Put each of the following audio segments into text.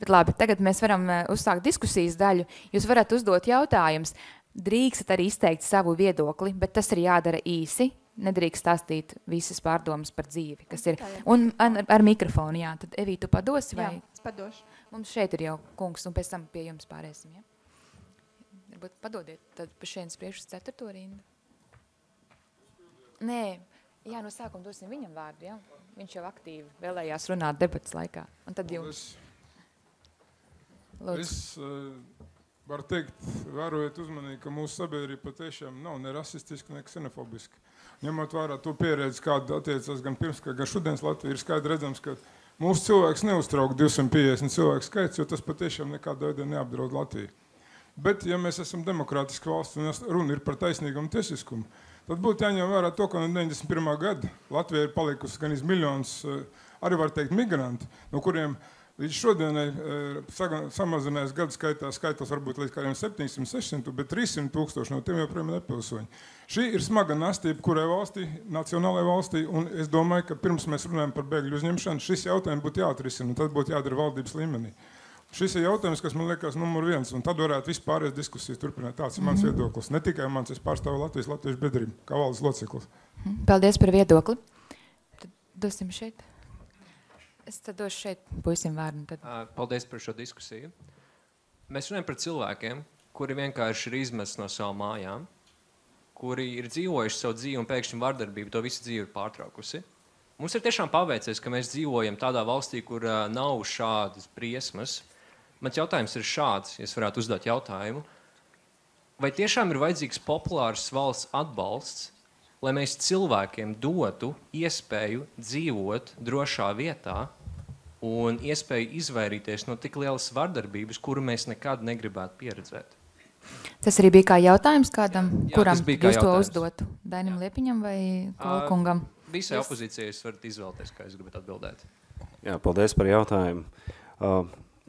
Bet labi, tagad mēs varam uzsākt diskusijas daļu. Jūs varat uzdot jautājumus. Drīkstat arī izteikt savu viedokli, bet tas ir jādara īsi. Nedrīkst stāstīt visas pārdomas par dzīvi, kas ir. Un ar mikrofonu, jā. Tad, Evī, tu padosi? Vai? Jā, es padošu. Mums šeit ir jau kungs, un pēc tam pie jums pārēsim, ja? Varbūt padodiet, tad pa šeit priekš uz 4. rindu. Nē, jā, no sākuma dosim viņam vārdu, jā. Viņš jau aktīvi vēlējās runāt debatas laikā. Un tad jums. Es varu teikt, vērojot uzmanīgi, ka mūsu sabiedrība patiešām nav ne rasistiska, ne ksenofobiska. Ņemot vērā to pieredzi, kāda attiecas gan pirms, gan šodienas Latvija, ir skaidri redzams, ka mūsu cilvēks neuztrauc 250 cilvēku skaits, jo tas patiešām nekādā veidā neapdraud Latviju. Bet, ja mēs esam demokrātiska valsts un runa ir par taisnīgumu tiesiskumu, tad būtu jāņem vērā to, ka no 91. gada Latvijā ir palikusi gan miljons, arī var teikt, migranti, no kuriem līdz šodienai samazinājās gadu skaitlis varbūt līdz kādiem 700, 600, bet 300 tūkstoši no tiem joprojām nepilsoņi. Šī ir smaga nastība, kurai valstī, nacionālajai valstī, un es domāju, ka pirms mēs runājam par bēgļu uzņemšanu, šis jautājums būtu jāatrisina, un tad būtu jādara valdības līmenī. Šis ir jautājums, kas man liekas numur 1, un tad varētu vispārējās diskusijas turpināt. Tāds ir mans viedoklis. Ne tikai mans, es pārstāvu Latviešu biedrību, kā valdes loceklis. Paldies par viedokli. Tad dosim šeit. Es tad došu šeit puisim vārdu. Tad. Paldies par šo diskusiju. Mēs runājam par cilvēkiem, kuri vienkārši ir izmests no savām mājām, kuri ir dzīvojuši savu dzīvi un pēkšņi vardarbību to visu dzīvi ir pārtraukusi. Mums ir tiešām paveicies, ka mēs dzīvojam tādā valstī, kur nav šādas briesmas. Mans jautājums ir šāds, ja es varētu uzdot jautājumu. Vai tiešām ir vajadzīgs populārs valsts atbalsts, lai mēs cilvēkiem dotu iespēju dzīvot drošā vietā un iespēju izvairīties no tik lielas vardarbības, kuru mēs nekad negribētu pieredzēt? Tas arī bija kā jautājums kādam, Jā, kuram bija kā jūs to jautājums. uzdotu? Dainim Liepiņam vai Kolkungam? Visai opozīcijai jūs varat izvēlēties, kā jūs gribat atbildēt. Jā, paldies par jautājumu.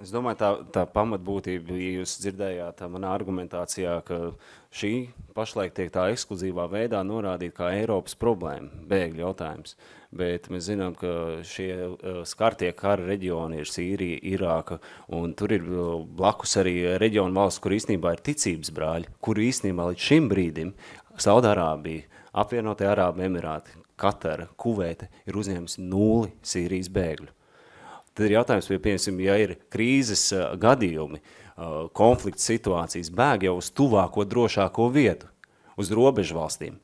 Es domāju, tā pamatbūtība, ja jūs dzirdējāt manā argumentācijā, ka šī pašlaik tiek tā ekskluzīvā veidā norādīta kā Eiropas problēma, bēgļu jautājums. Bet mēs zinām, ka šie skartie kara reģioni ir Sīrija, Irāka, un tur ir blakus arī reģionu valsts, kur īstenībā ir ticības brāļi, kuri īstenībā līdz šim brīdim Saudārābija, Apvienotie Arābu Emirāti, Katara, Kuveita ir uzņēmusi 0 Sīrijas bēgļu. Tad ir jautājums, piemēram, ja ir krīzes gadījumi, konflikts situācijas, bēg jau uz tuvāko drošāko vietu, uz robežu valstīm.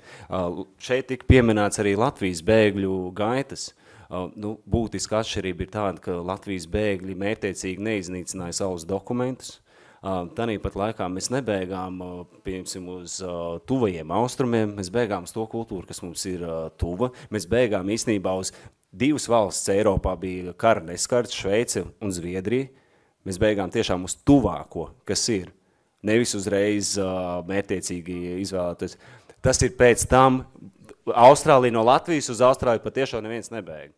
Šeit tika pieminēts arī Latvijas bēgļu gaitas. Būtiska atšķirība ir tāda, ka Latvijas bēgļi mērķtiecīgi neiznīcināja savus dokumentus. Tāpat laikā mēs nebēgām, piemēram, uz tuvajiem austrumiem, mēs bēgām uz to kultūru, kas mums ir tuva. Mēs bēgām īstenībā uz 2 valsts Eiropā bija kara neskarts, Šveice un Zviedrija. Mēs beigām tiešām uz tuvāko, kas ir. Nevis uzreiz mērķtiecīgi izvēlēties. Tas ir pēc tam Austrālija no Latvijas uz Austrāliju patiešām neviens nebēga.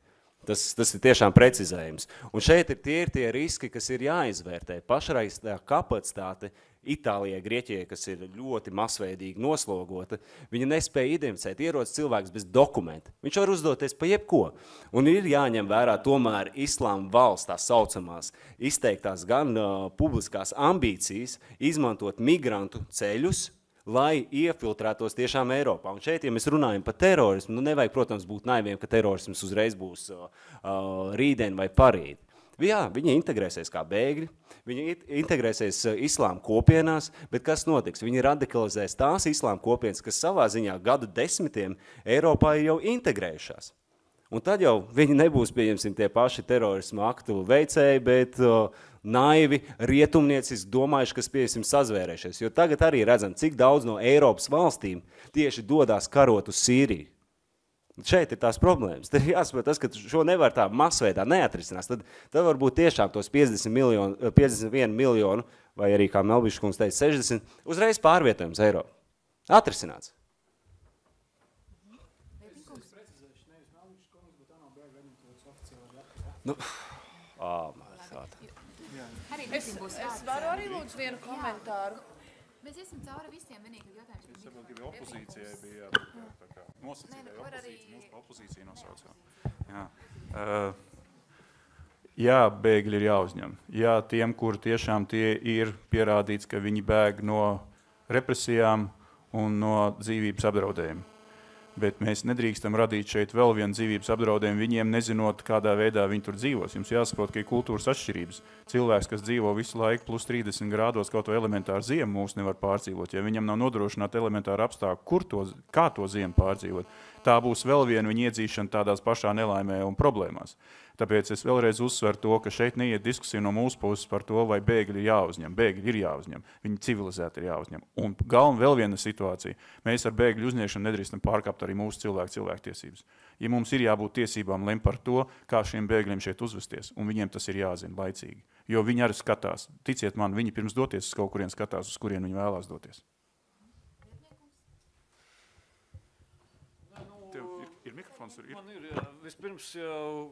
Tas ir tiešām precizējums. Un šeit ir tie riski, kas ir jāizvērtē. Pašreiz tā kapacitāte Itālijai, Grieķijai, kas ir ļoti masveidīgi noslogota, viņa nespēja identificēt, ierodas cilvēks bez dokumenta. Viņš var uzdoties pa jebko. Un ir jāņem vērā tomēr islāma valsts, tās saucamās, izteiktās gan publiskās ambīcijas, izmantot migrantu ceļus, lai iefiltrētos tiešām Eiropā. Un šeit, ja mēs runājam par terorismu, nevajag, protams, būt naiviem, ka terorisms uzreiz būs rītdien vai parīt. Jā, viņi integrēsies kā bēgļi, viņi integrēsies islāma kopienās, bet kas notiks? Viņi radikalizēs tās islāma kopienas, kas savā ziņā gadu desmitiem Eiropā ir jau integrējušās. Un tad jau viņi nebūs, pieņemsim, tie paši terorismu aktu veicēji, bet naivi, rietumnieciski domājuši, kas, pieņemsim, sazvērēšies. Jo tagad arī redzam, cik daudz no Eiropas valstīm tieši dodās karot uz Sīriju. Šeit ir tās problēmas. Tad jāsaprot tas, ka šo nevar tā masveidā neatrisinās. Tad varbūt tiešām tos 51 miljonu, vai arī, kā Melbišs kungs teica, 60, uzreiz pārvietojums Eiropā. Atrisināts. Es varu arī lūdzu vienu komentāru. Mēs iesim cauri visiem, vienīgi jautājums. Es saprotu, ka opozīcijai bija nosacītāja opozīcija, mūsu opozīcija nosaucā. Jā. Jā, bēgļi ir jāuzņem. Jā, tiem, kuri tiešām tie ir pierādīts, ka viņi bēg no represijām un no dzīvības apdraudējuma. Bet mēs nedrīkstam radīt šeit vēl vienu dzīvības apdraudējumu, viņiem nezinot, kādā veidā viņi tur dzīvos. Jums jāsaprot, ka ir kultūras atšķirības. Cilvēks, kas dzīvo visu laiku plus 30 grādos, kaut to elementāru ziemu mūs nevar pārdzīvot. Ja viņam nav nodrošināta elementāra apstākļa, kā to ziemu pārdzīvot, tā būs vēl viena viņa iedzīšana tādās pašā nelaimē un problēmās. Tāpēc es vēlreiz uzsveru to, ka šeit neiet diskusija no mūsu puses par to, vai bēgļi ir jāuzņem. Bēgļi ir jāuzņem. Viņi civilizēti ir jāuzņem. Un galvenā vēl viena situācija. Mēs ar bēgļu uzņemšanu nedrīkstam pārkāpt arī mūsu cilvēktiesības. Ja mums ir jābūt tiesībām lemt par to, kā šiem bēgļiem šeit uzvesties, un viņiem tas ir jāzina laicīgi. Jo viņi arī skatās. Ticiet man, viņi pirms doties uz kaut kurien skatās, uz kurien viņi vēlās doties. Ir mikrofons? Man ir, jā. Vispirms jau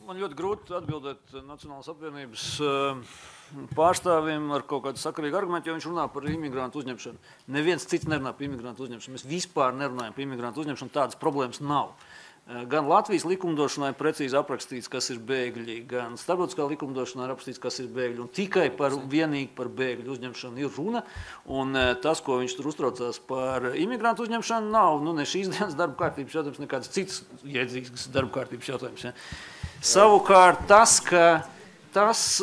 man ļoti grūti atbildēt Nacionālās apvienības pārstāvim ar kaut kādu sakarīgu argumentu, jo viņš runā par imigrantu uzņemšanu. Neviens cits nerunā par imigrantu uzņemšanu. Mēs vispār nerunājam par imigrantu uzņemšanu, tādas problēmas nav. Gan Latvijas likumdošanā ir precīzi aprakstīts, kas ir bēgļi, gan starptautiskā likumdošanā ir aprakstīts, kas ir bēgļi. Un tikai vienīgi par bēgļu uzņemšanu ir runa. Un tas, ko viņš tur uztraucās par imigrantu uzņemšanu, nav ne šīs dienas darba kārtības jautājums, nekāds cits iedzīgs darba kārtības jautājums. Ja. Savukārt tas,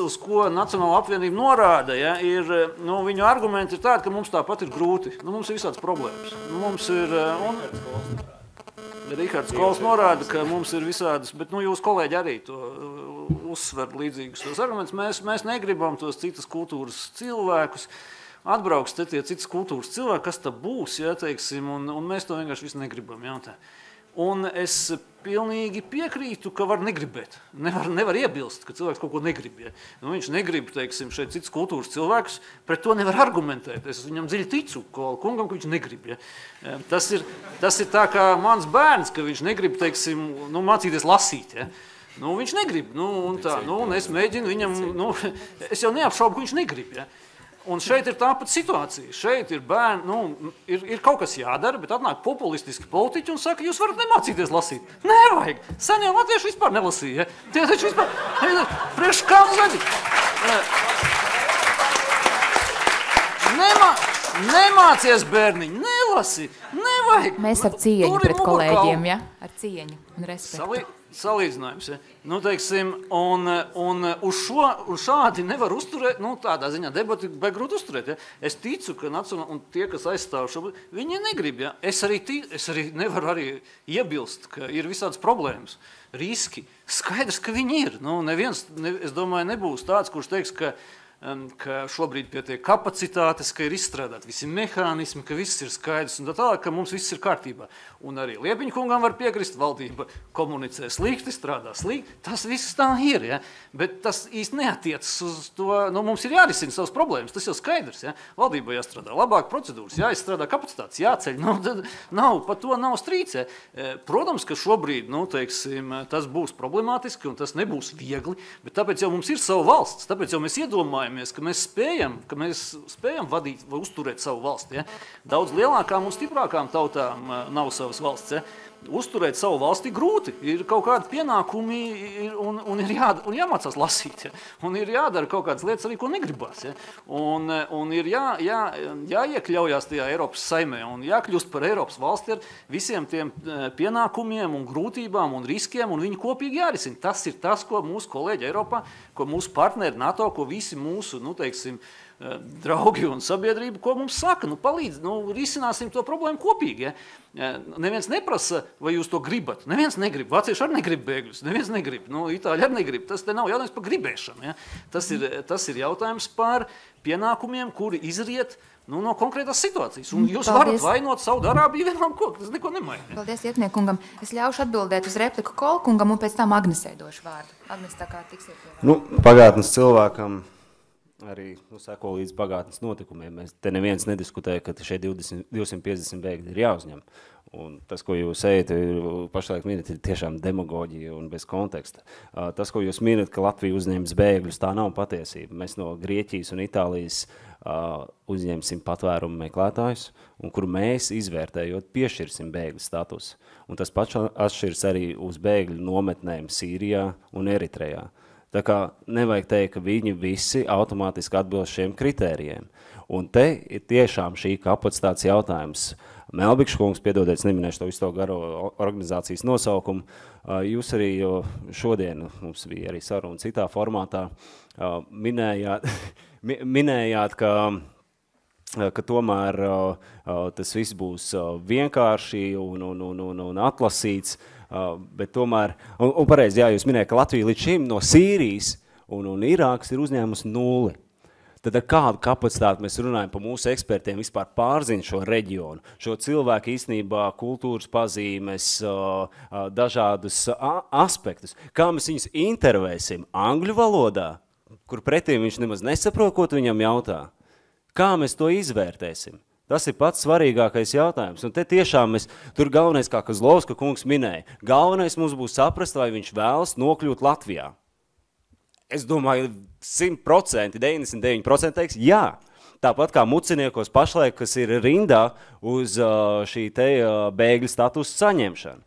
uz ko Nacionālā apvienība norāda, ja, ir, viņu argumenti ir tādi, ka mums tāpat ir grūti. Mums ir visādas problēmas. Mums ir... Rihards Kols norāda, ka mums ir visādas, bet jūs kolēģi arī to uzsver līdzīgus tos argumentus. Mēs negribam tos citas kultūras cilvēkus. Atbrauks te tie citas kultūras cilvēki, kas tā būs, ja, teiksim, un mēs to vienkārši visu negribam. Ja, un es pilnīgi piekrītu, ka var negribēt. Nevar iebilst, ka cilvēks kaut ko negrib. Ja. Viņš negrib, teiksim, šeit citas kultūras cilvēkus, pret to nevar argumentēt. Es viņam dziļi ticu, kungam, ka viņš negrib. Ja. Tas ir tā kā mans bērns, ka viņš negrib, teiksim, mācīties lasīt. Ja. Viņš negrib, un es mēģinu viņam, es jau neapšaubu, ka viņš negrib. Ja. Un šeit ir tāpat situācija. Šeit ir bērni, ir kaut kas jādara, bet atnāk populistiski politiķi un saka, jūs varat nemācīties lasīt. Nevajag. Senie latvieši vispār nelasīja. Ja? Tie taču vispār, priekš kādu zadi. Nemācies, bērniņi, nelasi. Nevajag. Mēs ar cieņu pret kolēģiem, ja? Ar cieņu un respektu. Salīdzinājums, ja? Teiksim, un uz šādi nevar uzturēt, tādā ziņā debati beig grūti uzturēt, ja? Es ticu, ka un tie, kas aizstāv šobrīd, viņi negrib, ja? Es arī nevaru arī iebilst, ka ir visādas problēmas, riski. Skaidrs, ka viņi ir. Neviens, es domāju, nebūs tāds, kurš teiks, ka šobrīd pietiek kapacitātes, ka ir izstrādāt visi mehānismi, ka viss ir skaidrs un tā tālāk, ka mums viss ir kārtībā. Un arī Liepiņa kungam var piekrist, valdība komunicē slikti, strādā slikti, tas viss tā ir, ja? Bet tas īsti neatiecas uz to, mums ir jārisina savas problēmas, tas jau skaidrs, ja? Valdībai jāstrādā labāk procedūras, jāizstrādā kapacitātes, jāceļ, par to nav strīds, ja? Protams, ka šobrīd, teiksim, tas būs problemātiski un tas nebūs viegli, bet tāpēc jau mums ir sava valsts, tāpēc jau mēs iedomājamies, ka mēs spējam vadīt vai uzturēt savu valsti. Ja? Daudz lielākām un stiprākām tautām nav savas valsts. Ja? Uzturēt savu valsti grūti. Ir kaut kādi pienākumi un ir jāmācās lasīt. Ja? Un ir jādara kaut kādas lietas arī, ko negribās. Ja? Un ir jāiekļaujās tajā Eiropas saimē un jākļūst par Eiropas valsti ar visiem tiem pienākumiem un grūtībām un riskiem un viņi kopīgi jārisina. Tas ir tas, ko mūsu kolēģi Eiropā, ko mūsu partneri NATO, ko visi mūsu, draugi un sabiedrība, ko mums saka, palīdz, risināsim to problēmu kopīgi. Ja? Neviens neprasa, vai jūs to gribat. Neviens negrib. Vācieši arī negrib bēgļus. Neviens negrib. Itāļi arī negrib. Tas te nav jautājums par gribēšanu. Ja? Tas ir jautājums par pienākumiem, kuri izriet no konkrētās situācijas. Un jūs varat vainot Saudārābiju vienam koku. Tas neko nemaina. Paldies, Ietniekungam. Es ļaušu atbildēt uz repliku Kolkungam un pēc tam Agnesei došu vārdu. Agnes, tā kā tiksiet pie vārdu. Pagātnes cilvēkam arī seko līdz pagātnes notikumiem. Mēs te neviens nediskutēja, ka šie 250 bēgļi ir jāuzņem. Un tas, ko jūs ejat, pašlaik minat, ir tiešām demagoģija un bez konteksta. Tas, ko jūs minat, ka Latvija uzņems bēgļus, tā nav patiesība. Mēs no Grieķijas un Itālijas uzņemsim patvērumu meklētājus, un kuru mēs izvērtējot piešķirsim bēgļu statusu. Un tas pats atšķirs arī uz bēgļu nometnēm Sīrijā un Eritrejā. Tā kā nevajag teikt, ka viņi visi automātiski atbilst šiem kritērijiem. Un te ir tiešām šī kapacitātes jautājums. Melbikš kungs, piedodiet, neminēšu to visu to garo organizācijas nosaukumu. Jūs arī šodien, mums bija arī saruna citā formātā, minējāt, ka tomēr tas viss būs vienkārši un atlasīts, bet tomēr, un pareizi, jā, jūs minējāt, ka Latvija līdz šim no Sīrijas un Irākas ir uzņēmusi 0. Tad ar kādu kapacitāti mēs runājam par mūsu ekspertiem vispār pārzina šo reģionu, šo cilvēku īstenībā kultūras pazīmes, dažādus aspektus. Kā mēs viņus intervēsim angļu valodā, kur pretī viņš nemaz nesaprot, ko viņam jautā? Kā mēs to izvērtēsim? Tas ir pats svarīgākais jautājums. Un te tiešām tur galvenais, kā Kozlovska kungs minēja, galvenais mums būs saprast, vai viņš vēlas nokļūt Latvijā. Es domāju, 100%, 99% teiks, jā. Tāpat kā muciniekos pašlaik, kas ir rindā uz šī te bēgļu statusu saņemšanu.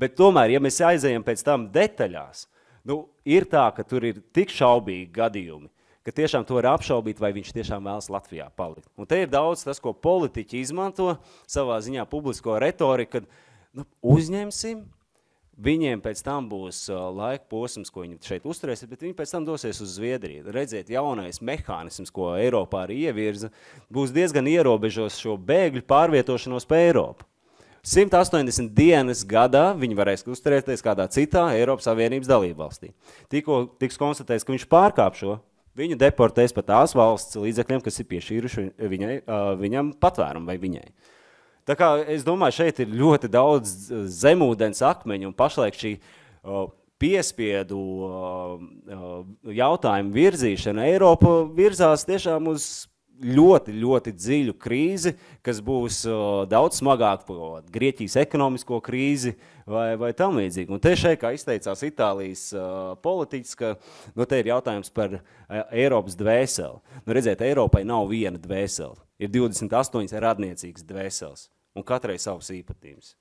Bet tomēr, ja mēs aizējam pēc tam detaļās, ir tā, ka tur ir tik šaubīgi gadījumi, ka tiešām to var apšaubīt, vai viņš tiešām vēlas Latvijā palikt. Un te ir daudz tas, ko politiķi izmanto savā ziņā publisko retoriku, kad uzņemsim, viņiem pēc tam būs laika posms, ko viņi šeit uzturēsies, bet viņi pēc tam dosies uz Zviedriju. Redzēt, jaunais mehānisms, ko Eiropā arī ievirza, būs diezgan ierobežos šo bēgļu pārvietošanos pa Eiropu. 180 dienas gadā viņi varēs uzturēties kādā citā Eiropas Savienības dalībvalstī. Tikko tiks konstatēts, ka viņš pārkāp šo, viņu deportēs pa tās valsts līdzekļiem, kas ir piešķīruši viņam patvērumu vai viņai. Tā kā es domāju, šeit ir ļoti daudz zemūdens akmeņu un pašlaik šī piespiedu jautājumu virzīšana Eiropa virzās tiešām uz ļoti, ļoti dziļu krīzi, kas būs daudz smagāk par Grieķijas ekonomisko krīzi vai tam līdzīgi. Un te šeit, kā izteicās Itālijas politiķis, ka te ir jautājums par Eiropas dvēseli. Redziet, Eiropai nav viena dvēseli. Ir 28 radniecīgas dvēseles, un katrai savas īpatības.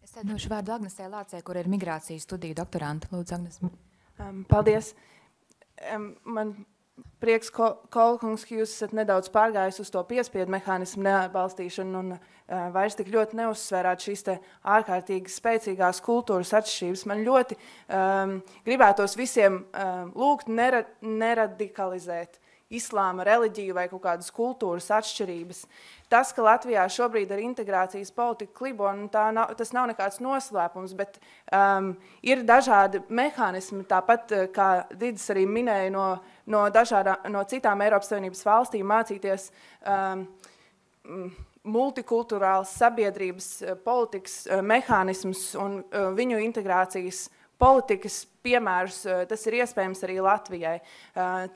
Es došu vārdu Agnesē Lācē, kur ir migrācijas studiju doktoranta. Lūdzu, Agnes. Paldies. Man prieks, Kolkungs, ka jūs esat nedaudz pārgājis uz to piespiedu mehānismu neatbalstīšanu un vairs tik ļoti neuzsvērāt šīs te ārkārtīgi spēcīgās kultūras atšķirības. Man ļoti gribētos visiem lūgt neradikalizēt islāma reliģiju vai kaut kādas kultūras atšķirības. Tas, ka Latvijā šobrīd ar integrācijas politiku klibo, tas nav nekāds noslēpums, bet ir dažādi mehānismi, tāpat kā Didis arī minēja no citām Eiropas Savienības valstīm mācīties multikulturāls sabiedrības politikas mehānismus un viņu integrācijas politikas piemērus, tas ir iespējams arī Latvijai.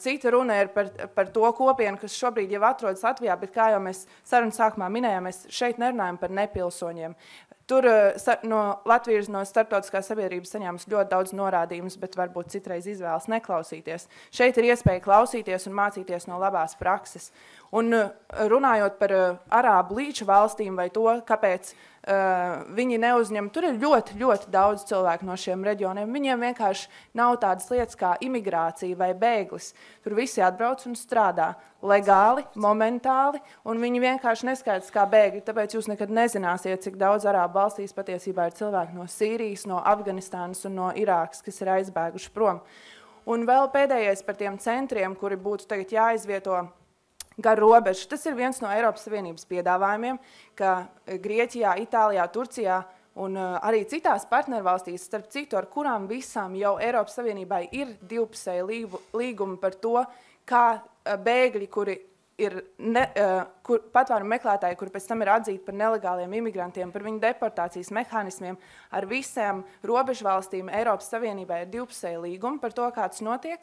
Cita runa ir par to kopienu, kas šobrīd jau atrodas Latvijā, bet kā jau mēs sarunas sākumā minējām, mēs šeit nerunājam par nepilsoņiem. Tur Latvijas no starptautiskās sabiedrības saņēmas ļoti daudz norādījumus, bet varbūt citreiz izvēlas neklausīties. Šeit ir iespēja klausīties un mācīties no labās prakses. Un runājot par arābu līča valstīm vai to, kāpēc viņi neuzņem, tur ir ļoti, ļoti daudz cilvēku no šiem reģioniem. Viņiem vienkārši nav tādas lietas kā imigrācija vai bēglis. Tur visi atbrauc un strādā legāli, momentāli, un viņi vienkārši neskaidrs kā bēgļi, tāpēc jūs nekad nezināsiet, cik daudz arābu valstīs patiesībā ir cilvēki no Sīrijas, no Afganistānas un no Irākas, kas ir aizbēguši prom. Un vēl pēdējais par tiem centriem, kuri būtu tagad jāizvieto gar robežu. Tas ir viens no Eiropas Savienības piedāvājumiem, ka Grieķijā, Itālijā, Turcijā un arī citās partnervalstīs, starp citu, ar kurām visām jau Eiropas Savienībai ir divpusēji līgumi par to, kā bēgļi, kuri ir patvērumu meklētāji, kuri pēc tam ir atzīti par nelegāliem imigrantiem, par viņu deportācijas mehānismiem, ar visām robežvalstīm Eiropas Savienībai ir divpusēji līgumi par to, kāds notiek,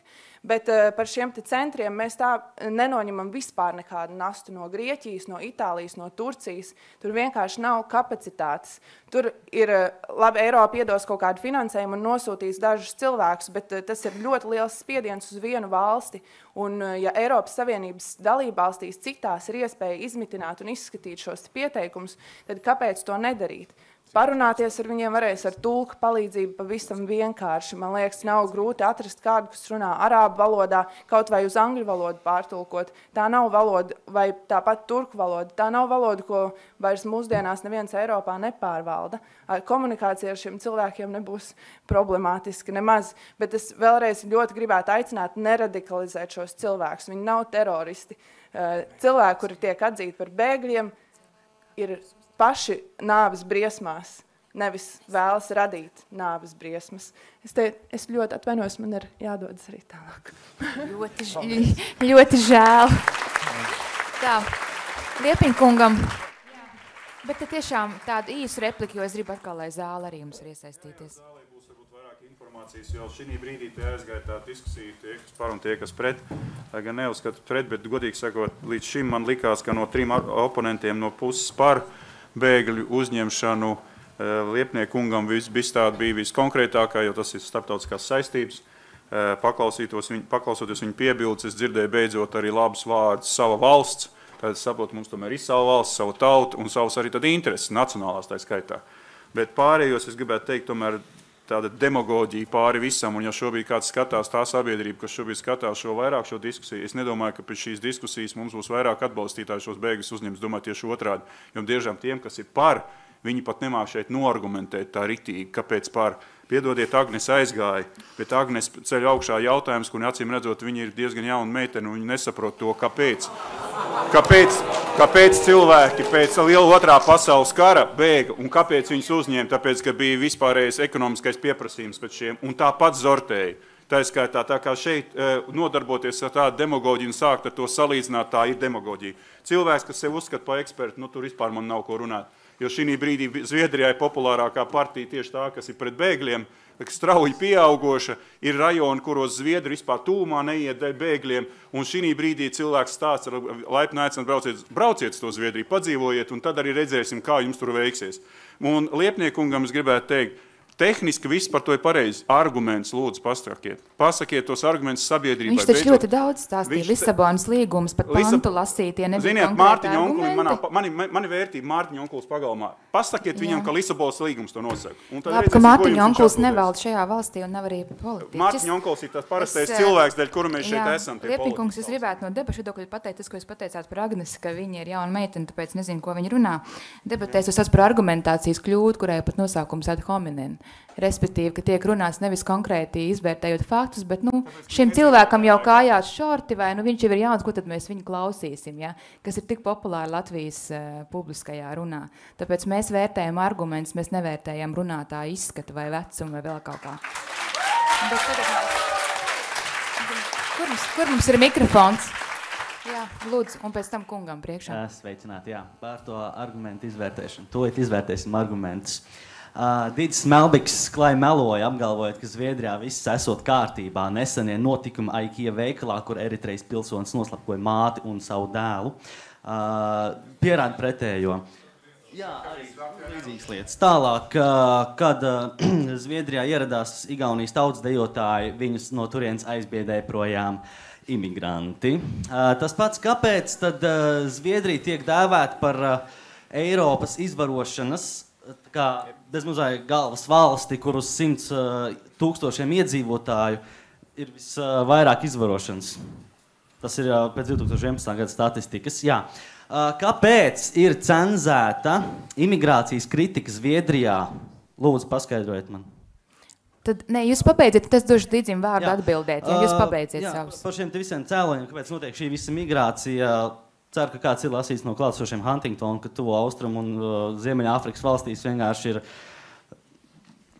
bet par šiem centriem mēs tā nenoņemam vispār nekādu nastu no Grieķijas, no Itālijas, no Turcijas. Tur vienkārši nav kapacitātes. Tur ir, labi, Eiropa iedos kaut kādu finansējumu un nosūtīs dažus cilvēkus, bet tas ir ļoti liels spiediens uz vienu valsti. Un ja Eiropas Savienības dalībvalstīs citās ir iespēja izmitināt un izskatīt šos pieteikumus, tad kāpēc to nedarīt? parunāties ar viņiem varēs ar tulku palīdzību pavisam vienkārši. Man liekas, nav grūti atrast kādu, kas runā arābu valodā, kaut vai uz angļu valodu pārtulkot. Tā nav valoda, vai tāpat turku valoda. Tā nav valoda, ko vairs mūsdienās neviens Eiropā nepārvalda. Komunikācija ar šiem cilvēkiem nebūs problemātiska nemaz, bet es vēlreiz ļoti gribētu aicināt neradikalizēt šos cilvēkus. Viņi nav teroristi. Cilvēki, kuri tiek atzīti par bēgļiem, ir paši nāves briesmās, nevis vēlas radīt nāves briesmas. Es ļoti atvainojos, man ir jādodas arī tālāk. Ļoti žēl. Tā, Liepiņkungam. Bet tiešām tādu īsu repliku, jo es gribu atkal, lai zāle arī jums ir iesaistīties. Jau šī brīdī aizgāja tā diskusija, tie, kas par un tie, kas pret. Gan neuzskatu pret, bet godīgi sakot, līdz šim man likās, ka no 3 oponentiem no puses par bēgļu uzņemšanu Liepniekungam tāda bija viskonkrētākā, jo tas ir starptautiskās saistības. Paklausoties viņu piebildes, es dzirdēju beidzot arī labus vārdus sava valsts. Tad es saprotu, mums tomēr ir sava valsts, sava tauta un savas arī tad intereses, nacionālās tā skaitā. Bet pārējos es gribētu teikt tomēr tāda demagoģija pāri visam, un ja šobrīd kāds skatās tā sabiedrība, kas šobrīd skatās vairāk šo diskusiju, es nedomāju, ka pēc šīs diskusijas mums būs vairāk atbalstītāji šos bēgļus uzņems, domāju tieši otrādi, jo diezām tiem, kas ir par, viņi pat nemāk šeit noargumentēt tā ritīgi, kāpēc par. Piedodiet, Agnes aizgāja, bet Agnes ceļ augšā jautājums, kur acīm redzot, viņa ir diezgan jauna meitene, un viņa nesaprot to, kāpēc. Kāpēc cilvēki pēc liela otrā pasaules kara bēga, un kāpēc viņus uzņēma? Tāpēc, ka bija vispārējais ekonomiskais pieprasījums pēc šiem, un tāpat zortēja. Tā ir skaitā, tā kā šeit nodarboties ar tādu demagoģiju un sākt ar to salīdzināt, tā ir demagoģija. Cilvēks, kas sev uzskata par ekspertu, tur vispār man nav ko runāt. Jo šī brīdī Zviedrijā ir populārākā partija tieši tā, kas ir pret bēgļiem, strauji pieaugoša, ir rajoni, kuros Zviedri vispār tūmā neiet dēļ bēgļiem, un šī brīdī cilvēks stāsts ar laipni aicināt brauciet to Zviedriju, padzīvojiet, un tad arī redzēsim, kā jums tur veiksies. Un Liepniekungam es gribētu teikt, tehniski viss par to ir pareizi. Arguments, lūdzu, pasakiet. Pasakiet tos argumentus sabiedrībai. Viņš taču ļoti daudz stāstīja. Lisabonas līgums, pat pantu lasītie, nebija konkrēti argumenti. Mani vērtība Mārtiņa onkulis pagalmā. Pasakiet viņam, ka Lisabonas līgums to nosaka. Labi, ka Mārtiņa onkulis nevalda šajā valstī un nav arī politiķis. Mārtiņa onkulis ir tas parastais cilvēks, dēļ kuru mēs šeit esam. Liepiņkungs, es gribētu no debašu viedokļa pateikt, tas, ko jūs pateicāt par Agnesi, ka viņa ir jauna meitene, tāpēc nezinu, ko viņa runā. Debatēs jūs par argumentācijas kļūdu, kurai pat nosaukums ad hominem. Respektīvi, ka tiek runāts nevis konkrēti izvērtējot faktus, bet šim cilvēkam jau kājās šorti, vai viņš jau ir jauns, ko tad mēs viņu klausīsim, ja? Kas ir tik populāri Latvijas publiskajā runā. Tāpēc mēs vērtējam argumentus, mēs nevērtējam runātāju izskatu vai vecumu vai vēl kaut kā. Bet tagad kur mums ir mikrofons? Jā, lūdzu, un pēc tam kungam priekšā. Sveicināt, jā, par to argumentu izvērtēšanu. Tūlīt izvērtēsim argumentus. Dīdis Melbiks klāja meloja, apgalvojot, ka Zviedrijā viss esot kārtībā. Nesenie notikumi IKEA veikalā, kur Eritrejas pilsonis noslapkoja māti un savu dēlu, pierāda pretējo. Jā, arī līdzīgas lietas. Tālāk, kad Zviedrijā ieradās Igaunijas tautas dejotāji, viņus no turienes aizbiedēja projām imigranti. Tas pats, kāpēc tad Zviedrija tiek dēvēta par Eiropas izvarošanas kā bezmazliet galvas valsti, kur uz 100 000 iedzīvotāju ir visvairāk izvarošanas. Tas ir pēc 2011. Gada statistikas. Jā. Kāpēc ir cenzēta imigrācijas kritika Zviedrijā? Lūdzu, paskaidrojiet man. Tad, jūs pabeidziet, tas došu Dīdzim vārdu atbildēt, ja jūs pabeidziet savus. Par šiem te visiem cēloņiem, kāpēc notiek šī visa migrācija, ceru, ka kāds ir lasījis no klātsošiem Huntingtonu, ka tuvo Austrumu un Ziemeļāfrikas valstīs vienkārši ir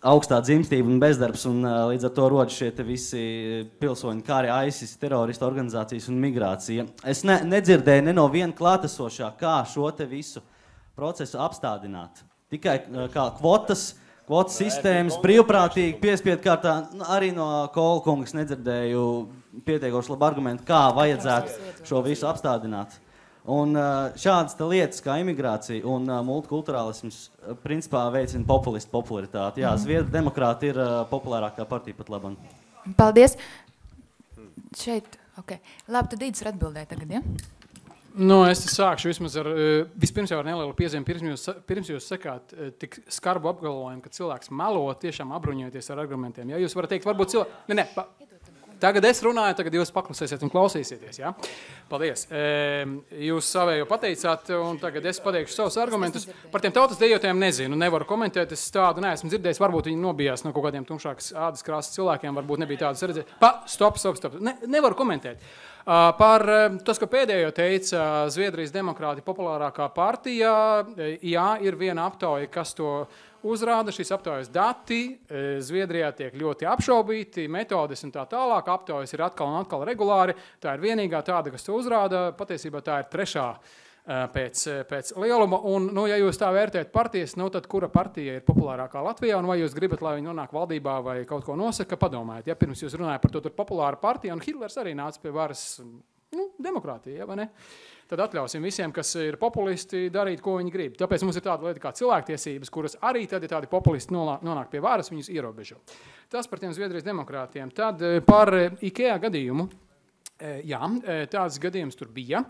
augstā dzimstība un bezdarbs, un līdz ar to rodas šie te visi pilsoņi, kā arī ISIS, terorista organizācijas un migrācija. Es nedzirdēju ne no viena klātesošā, kā šo te visu procesu apstādināt. Tikai kā kvotas sistēmas, brīvprātīgi, piespiedu kārtā, arī no Kola kungas nedzirdēju pietiekoši labu argumentu, kā vajadzētu šo visu apstādināt. Un šādas lietas kā imigrācija un multikulturālisms principā veicina populistu popularitāti. Jā, Zviedru demokrāti ir populārākā partija pat labam. Paldies. Šeit, ok. Labi, tad Dīdis var atbildēt tagad, ja? Es sākšu vismaz ar, vispirms jau ar nelielu piezīmi, pirms jūs sakāt tik skarbu apgalvojumu, ka cilvēks melo, tiešām apbruņojoties ar argumentiem. Ja jūs varat teikt, varbūt tagad es runāju, tagad jūs paklusēsiet un klausīsieties, ja? Paldies. Jūs savējo pateicāt, un tagad es pateikšu savus argumentus. Par tiem tautas dejotājiem nezinu, nevaru komentēt, es tādu neesmu dzirdējis, varbūt viņi nobijās no kaut kādiem tumšākas ādas krāsas cilvēkiem, varbūt nebija tādas redzēt. Stop. Nevaru komentēt. Par tas, ko pēdējo teica Zviedrijas demokrāti populārākā partija, jā, ir viena aptauja, kas to uzrāda, šīs aptaujas dati, Zviedrijā tiek ļoti apšaubīti, metodes un tā tālāk, aptaujas ir atkal un atkal regulāri, tā ir vienīgā tāda, kas to uzrāda, patiesībā tā ir trešā pēc lieluma, un, ja jūs tā vērtējat partijas, tad kura partija ir populārākā Latvijā, un vai jūs gribat, lai viņi nonāk valdībā vai kaut ko nosaka, padomājiet, ja pirms jūs runājat par to, tur populāra partija, un Hitlers arī nāca pie varas, demokrātija, ja, vai ne? Tad atļausim visiem, kas ir populisti, darīt, ko viņi grib. Tāpēc mums ir tāda lieta kā cilvēktiesības, kuras arī tad, ja tādi populisti nonāk pie varas, viņus ierobežo. Tas par tiem Zviedrijas demokrātiem. Tad par IKEA gadījumu. Jā, tāds gadījums tur bija.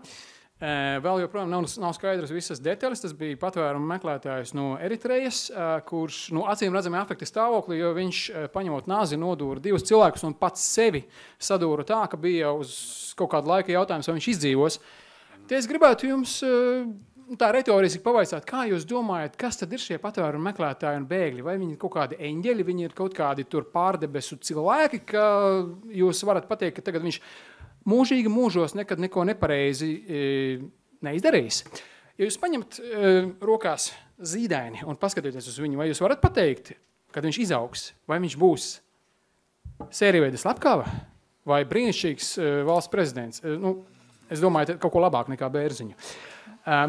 Vēl joprojām nav skaidrs visas detaļas. Tas bija patvērumu meklētājs no Eritrejas, kurš acīm redzami afekta stāvoklī, jo viņš paņemot nāzi nodūra 2 cilvēkus un pats sevi sadūra tā, ka bija uz kaut kādu laika jautājums, vai viņš izdzīvos. Te es gribētu jums tā retoriski pavaicāt, kā jūs domājat, kas tad ir šie patvērumu meklētāji un bēgļi? Vai viņi ir kaut kādi eņģeļi, viņi ir kaut kādi tur pārdebesu cilvēki, ka jūs varat pateikt, ka tagad viņš mūžīgi mūžos nekad neko nepareizi neizdarījis? Ja jūs paņemat rokās zīdaini un paskatieties uz viņu, vai jūs varat pateikt, kad viņš izaugs, vai viņš būs sērijveida slepkava vai brīnišķīgs valsts prezidents? Es domāju, kaut ko labāk nekā Bērziņu.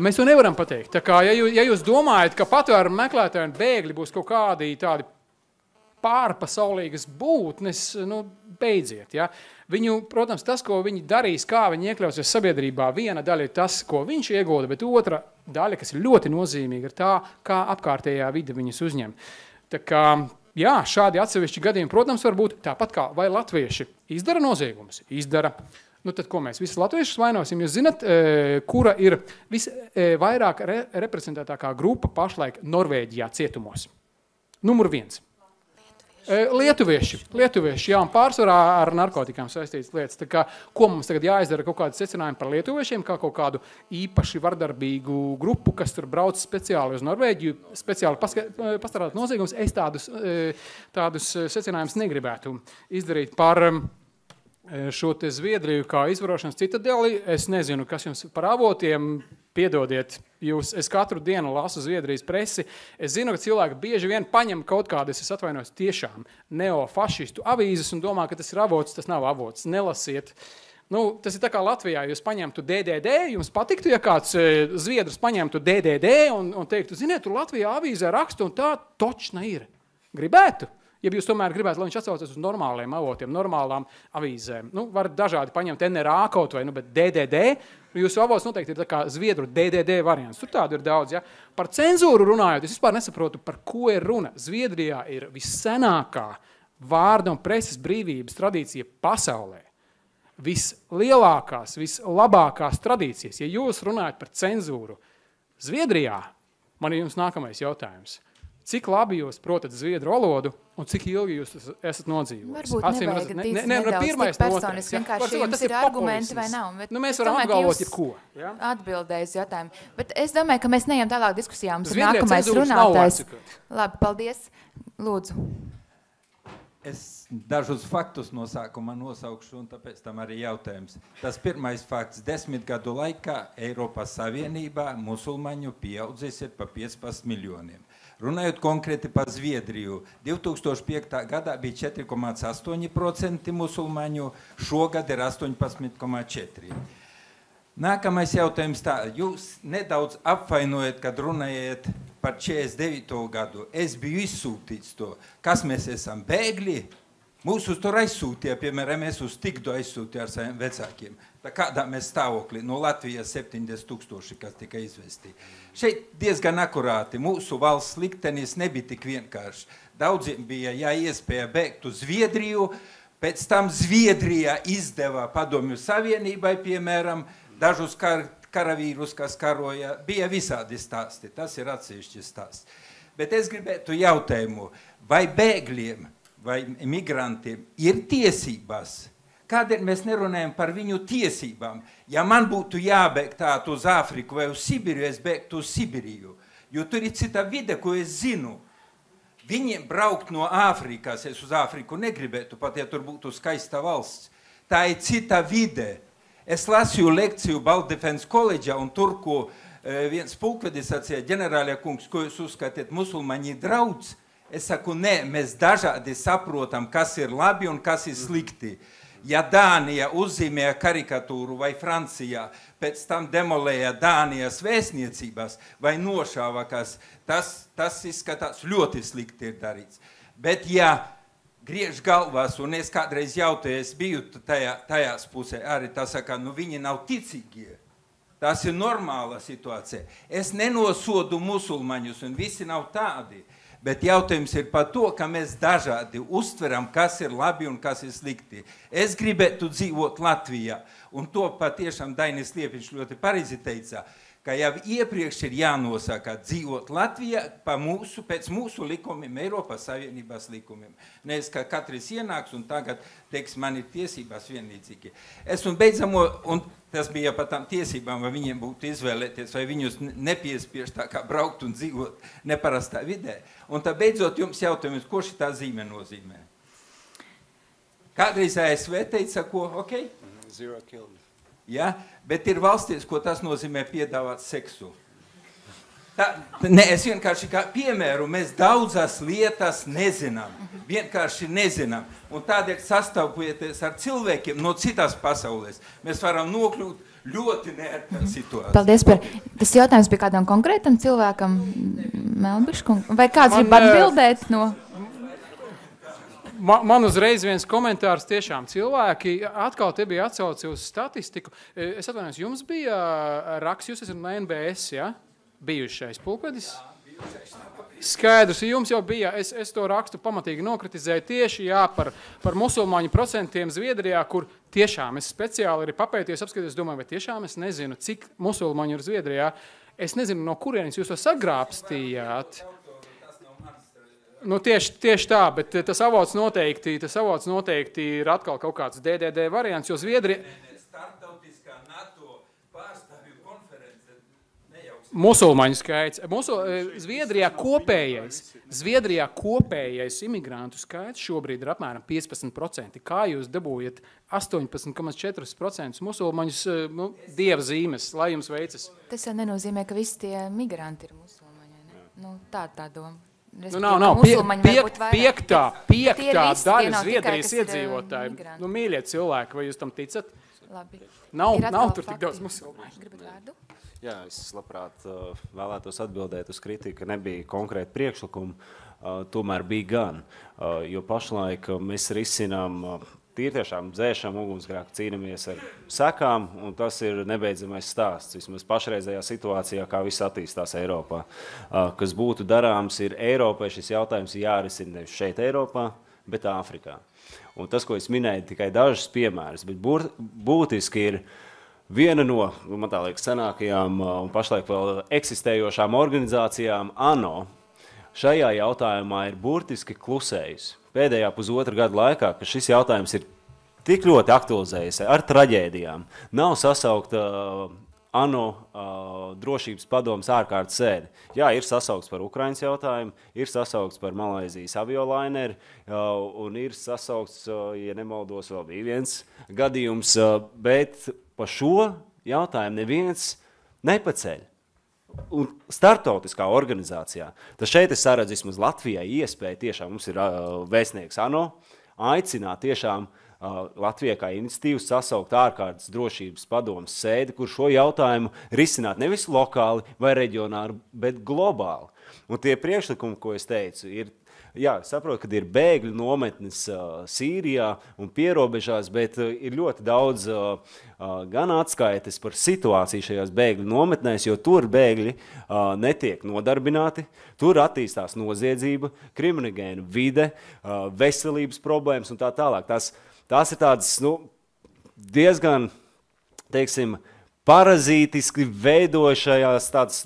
Mēs to nevaram pateikt. Tā kā, ja jūs domājat, ka patvērumu meklētāji un bēgļi būs kaut kādi tādi pārpasaulīgas būtnes, beidziet. Ja? Viņu, protams, tas, ko viņi darīs, kā viņi iekļausies sabiedrībā, viena daļa ir tas, ko viņš iegūda, bet otra daļa, kas ir ļoti nozīmīga, ir tā, kā apkārtējā vide viņus uzņem. Tā kā, jā, šādi atsevišķi gadījumi, protams, var būt tāpat kā, vai latvieši izdara noziegumus? Izdara. Tad ko mēs visi latviešus vainosim? Jūs zināt, kura ir visvairāk reprezentētākā grupa pašlaik Norvēģijā cietumos? Numur 1. Lietuvieši, jā, un pārsvarā ar narkotikām saistītas lietas. Tā kā, ko mums tagad jāizdara kaut kādi secinājumi par lietuviešiem, kā kaut kādu īpaši vardarbīgu grupu, kas tur brauc speciāli uz Norvēģiju, speciāli pastarāt noziegumus? Es tādus secinājumus negribētu izdarīt par šo te Zviedriju kā izvarošanas citadeli. Es nezinu, kas jums par avotiem, piedodiet, es katru dienu lasu Zviedrijas presi. Es zinu, ka cilvēki bieži vien paņem kaut kādas, es atvainojos, tiešām neofašistu avīzes un domā, ka tas ir avots, tas nav avots. Nelasiet. Tas ir tā kā Latvijā, jūs paņemtu DDD, jums patiktu, ja kāds zviedrs paņemtu DDD un teiktu, ziniet, tur Latvijā avīzē rakstu un tā točna ir. Gribētu? Ja jūs tomēr gribētu, lai viņš atsaucas uz normāliem avotiem, normālām avīzēm. Varat dažādi paņemt NRA kaut vai, bet DDD, jūsu avots noteikti ir tā kā Zviedru DDD variants. Tur tādu ir daudz, ja. Par cenzūru runājot, es vispār nesaprotu, par ko ir runa. Zviedrijā ir vissenākā vārda un preses brīvības tradīcija pasaulē. Vislielākās, vislabākās tradīcijas. Ja jūs runājat par cenzūru Zviedrijā, man ir jums nākamais jautājums. Cik labi jūs protat zviedru valodu un cik ilgi jūs esat nodzīvojis? Varbūt nevajag nedaudz tik personis, vienkārši jums ir argumenti vai nav. Bet mēs varam apgalvot jebko. Ja? Atbildējis jautājumu. Bet es domāju, ka mēs neejam tālāk diskusijā. Mums ir nākamais runātājs. Labi, paldies. Lūdzu. Es dažus faktus no sākuma nosaukšu, un tāpēc tam arī jautājums. Tas pirmais fakts. 10 gadu laikā Eiropas Savienībā musulmaņu pieaudzis ir pa 15 miljoniem. Runājot konkrēti par Zviedriju, 2005. gadā bija 4,8% musulmaņu, šogad ir 18,4%. Nākamais jautājums tā, jūs nedaudz apvainojat, kad runājat par 49. gadu. Es biju izsūtīts to, kas mēs esam bēgļi. Mūsus tur aizsūtīja, piemēram, es uz Tikdu aizsūtīju ar saviem vecākiem. Tā kādā mēs stāvokli no Latvijas 70 000, kas tika izvesti. Šeit diezgan akurāti. Mūsu valsts liktenis nebija tik vienkārši. Daudziem bija jāiespēja bēgt uz Zviedriju, pēc tam Zviedrija izdeva Padomju Savienībai, piemēram, dažus karavīrus, kas karoja, bija visādi stāsti, tas ir atsevišķi stāsts. Bet es gribētu jautājumu, vai bēgļiem, vai migrantiem ir tiesības? Kādēļ mēs nerunājam par viņu tiesībām? Ja man būtu jābēg tādu uz Āfriku vai uz Sibiriju, es bēgtu uz Sibiriju, jo tur ir cita vide, ko es zinu. Viņiem braukt no Āfrikas, es uz Āfriku negribētu, pat ja tur būtu skaista valsts. Tā ir cita vide. Es lasīju lekciju Baldefens koledžā, un tur, ko viens pulkvedis sacīja, ģenerālajā kungs, ko jūs uzskatiet, musulmaņi draudz? Es saku, nē, mēs dažādi saprotam, kas ir labi un kas ir slikti. Ja Dānija uzzīmēja karikatūru vai Francijā, pēc tam demolēja Dānijas vēstniecības vai nošāva, kas tas izskatās ļoti slikti ir darīts. Bet ja griež galvās, un es kādreiz jautāju, es biju tajās pusē, arī tā saka, nu viņi nav ticīgie. Tas ir normāla situācija. Es nenosodu musulmaņus, un visi nav tādi. Bet jautājums ir par to, ka mēs dažādi uztveram, kas ir labi un kas ir slikti. Es gribētu dzīvot Latvijā, un to patiešām Dainis Liepiņš ļoti pareizi teica, ka jau iepriekš ir jānosaka dzīvot Latvijā pēc mūsu likumiem, Eiropas Savienības likumiem. Nevis, ka katrs ienāks un tagad teiks, man ir tiesības vienlīdzīgi. Es un beidzamo, un tas bija par tām tiesībām, vai viņiem būtu izvēlēties, vai viņus nepiespiež tā kā braukt un dzīvot neparastā vidē. Un tā beidzot jums jautājums, ko šitā zīme nozīmē? Kādreiz ASV teica, ko, ok? Zero killed. Ja? Bet ir valstīs, ko tas nozīmē piedāvāt seksu. Es vienkārši kā piemēru, mēs daudzas lietas nezinām. Vienkārši nezinām. Un tādēļ sastāvojieties ar cilvēkiem no citas pasaulēs. Mēs varam nokļūt ļoti neērtā situācijā. Paldies par... Tas jautājums bija kādam konkrētam cilvēkam, Melbiškung? Vai kāds grib atbildēt no... Man uzreiz viens komentārs tiešām cilvēki, atkal te bija atsauci uz statistiku. Es atvainojos, jums bija raksts, jūs esat no NBS, ja? Bijušais pulkvedis? Skaidrs, jums jau bija, es to rakstu pamatīgi nokritizēju tieši par musulmaņu procentiem Zviedrijā, kur tiešām es speciāli arī papēties, apskaties, domāju, bet tiešām es nezinu, cik musulmaņu ir Zviedrijā. Es nezinu, no kurienes jūs to sagrābstījāt. Nu, tieši tā, bet tas avots noteikti ir atkal kaut kāds DDD variants, jo Zviedrija... Startautiskā NATO pārstāvju konference nejauks. Musulmaņu skaits. Zviedrijā kopējais imigrantu skaits šobrīd ir apmēram 15%. Kā jūs dabūjat 18,4% musulmaņus dieva zīmes, lai jums veicas? Tas jau nenozīmē, ka visi tie migranti ir musulmaņi, ne? Nu, tā doma. Nav. Piektā daļa Zviedrijas iedzīvotāji. Nu, mīļie cilvēki, vai jūs tam ticat? Labi. Nav tur tik daudz musulmaņu. Gribat vārdu? Jā, es labprāt vēlētos atbildēt uz kritiku, ka nebija konkrēti priekšlikumi, tomēr bija gan. Jo pašlaik mēs risinām tiešām dzēšam ugunsgrēku, cīnamies ar sekām, un tas ir nebeidzamais stāsts. Vismaz pašreizējā situācijā, kā viss attīstās Eiropā. Kas būtu darāms, ir Eiropai šis jautājums jārisina nevis šeit Eiropā, bet Āfrikā. Un tas, ko es minēju, tikai dažas piemēras, bet būtiski ir viena no, man tā liekas, senākajām un pašlaik vēl eksistējošām organizācijām ANO. Šajā jautājumā ir burtiski klusējusi. Pēdējā pusotra gada laikā, ka šis jautājums ir tik ļoti aktualizējies ar traģēdijām, nav sasaukta ANO drošības padomas ārkārtas sēde. Jā, ir sasaukts par Ukrainas jautājumu, ir sasaukts par Malaizijas aviolaineri, un ir sasaukts, ja nemaldos, vēl bija viens gadījums, bet par šo jautājumu neviens nepaceļ. Un startautiskā organizācijā. Tas šeit es saredzu vismaz Latvijai iespēju, tiešām mums ir vēstnieks ANO, aicināt tiešām Latvijai kā iniciatīvu sasaukt ārkārtas drošības padomas sēdi, kur šo jautājumu risināt nevis lokāli vai reģionāli, bet globāli. Un tie priekšlikumi, ko es teicu, ir, jā, saprotu, ka ir bēgļu nometnes Sīrijā un pierobežās, bet ir ļoti daudz gan atskaites par situāciju šajās bēgļu nometnēs, jo tur bēgļi netiek nodarbināti, tur attīstās noziedzība, kriminogēna vide, veselības problēmas un tā tālāk. Tās ir tādas, diezgan, teiksim, parazītiski veidošajās tādas,